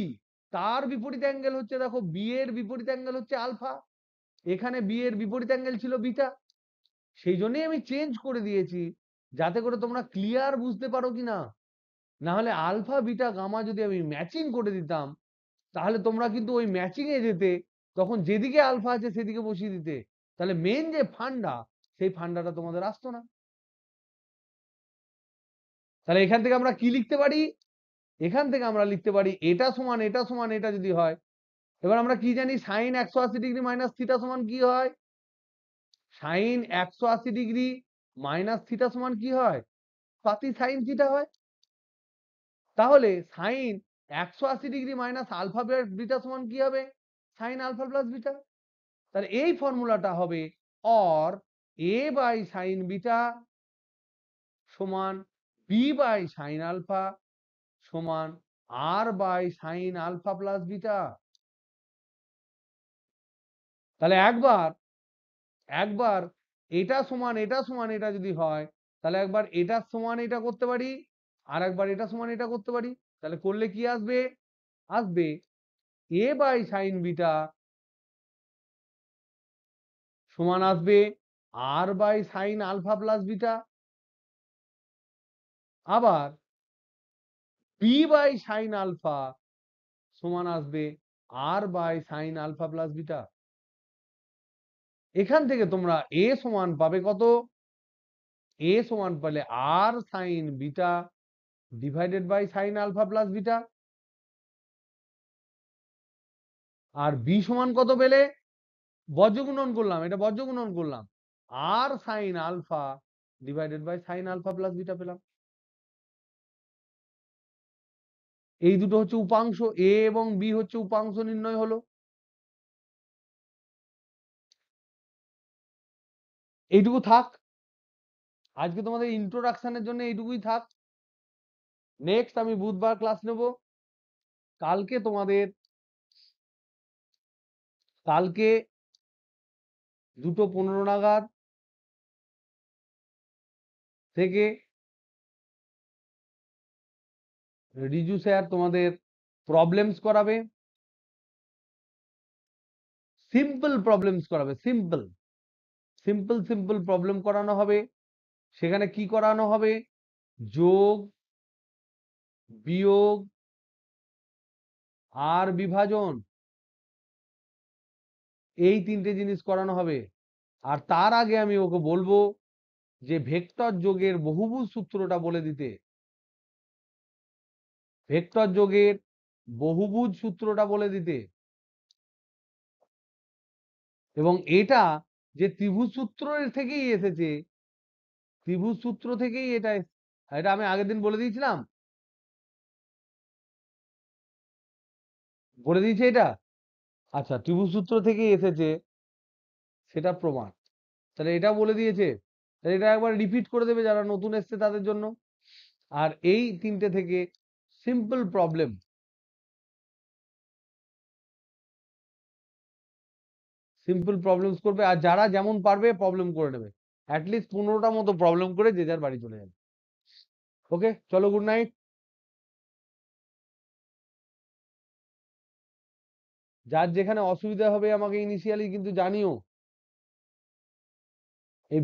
তার বিপরীত অ্যাঙ্গেল হচ্ছে, দেখো বি এর বিপরীত অ্যাঙ্গেল হচ্ছে আলফা, এখানে বি এর বিপরীত অ্যাঙ্গেল ছিল বিটা। সেই জন্যই আমি চেঞ্জ করে দিয়েছি, যাতে করে তোমরা ক্লিয়ার বুঝতে পারো কিনা। না হলে আলফা বিটা গামা যদি আমি ম্যাচিং করে দিতাম তাহলে তোমরা কিন্তু ওই ম্যাচিং এ যেতে, তখন যেদিকে আলফা আছে সেদিকে বসিয়ে দিতে, তাহলে মেন যে ফান্ডা, সেই ফান্ডাটা তোমাদের আসতো না। তাহলে এখান থেকে আমরা কি লিখতে পারি? এখান থেকে আমরা লিখতে পারি এটা সমান এটা সমান এটা যদি হয়, এবার আমরা কি জানি? সাইন 180 ডিগ্রি মাইনাস থিটা সমান কি হয়? সাইন 180 ডিগ্রি মাইনাস থিটা সমান কি হয়? পাতি সাইন থিটা হয়। তাহলে sine 180 degree minus alpha beta সমান কি হবে? Sine alpha plus beta. তাহলে এই ফর্মুলাটা হবে or a by sine beta সমান বি বাই সাইন আলফা সমান R by sine alpha plus beta. তাহলে একবার একবার এটা সমান এটা সমান এটা যদি হয়, তাহলে একবার এটা সমান এটা করতে পারি, আর একবার এটা সমান এটা করতে পারি। তাহলে করলে কি আসবে? আসবে এ বাই সাইন বিটা সমান আসবে R by sine alpha plus beta, আবার বি বাই সাইন আলফা সমান আসবে R by sine alpha plus beta. এখান থেকে তোমরা এ সমান পাবে কত? এ সমান পেলে R sine beta divided by sine alpha plus beta. আর বি সমান কত পেলে? বজ্রগুণন করলাম, এটা বজ্রগুণন করলাম, R sine alpha divided by sine alpha plus beta পেলাম। এই দুটো হচ্ছে উপাংশ, এ এবং বি হচ্ছে উপাংশ নির্ণয় হলো। এইটুকু থাক, আজকে তোমাদের ইন্ট্রোডাকশনের জন্য এইটুকুই থাক। নেক্সট আমি বুধবার ক্লাস নেব। কালকে তোমাদের, কালকে 2:15 নাগাদ থেকে রিজু স্যার তোমাদের প্রবলেমস করাবে, সিম্পল প্রবলেমস করাবে, সিম্পল সিম্পল সিম্পল প্রবলেম করানো হবে। সেখানে কি করানো হবে? যোগ, বিয়োগ আর বিভাজন, এই তিনটে জিনিস করানো হবে। আর তার আগে আমি ওকে বলবো যে ভেক্টর যোগের বহুভুজ সূত্রটা বলে দিতে, ভেক্টর যোগের বহুভুজ সূত্রটা বলে দিতে। এবং এটা যে ত্রিভুজ সূত্র থেকেই এসেছে, ত্রিভুজ সূত্র থেকেই এটা এটা আমি আগের দিন বলে দিয়েছিলাম, বলে দিয়েছে এটা। আচ্ছা, ত্রিভুজ সূত্র থেকেই এসেছে সেটা প্রমাণ, তাহলে এটা বলে দিয়েছে, তাহলে এটা একবার রিপিট করে দেবে যারা নতুন এসছে তাদের জন্য। আর এই তিনটে থেকে সিম্পল প্রবলেম, সিম্পল প্রবলেমস করবে, আর যারা যেমন পারবে প্রবলেম করে নেবে, অ্যাটলিস্ট 15টা মতো প্রবলেম করে যে যার বাড়ি চলে যাবে। ওকে, চলো, গুড নাইট। যার যেখানে অসুবিধা হবে আমাকে ইনিশিয়ালি কিন্তু জানিও। এই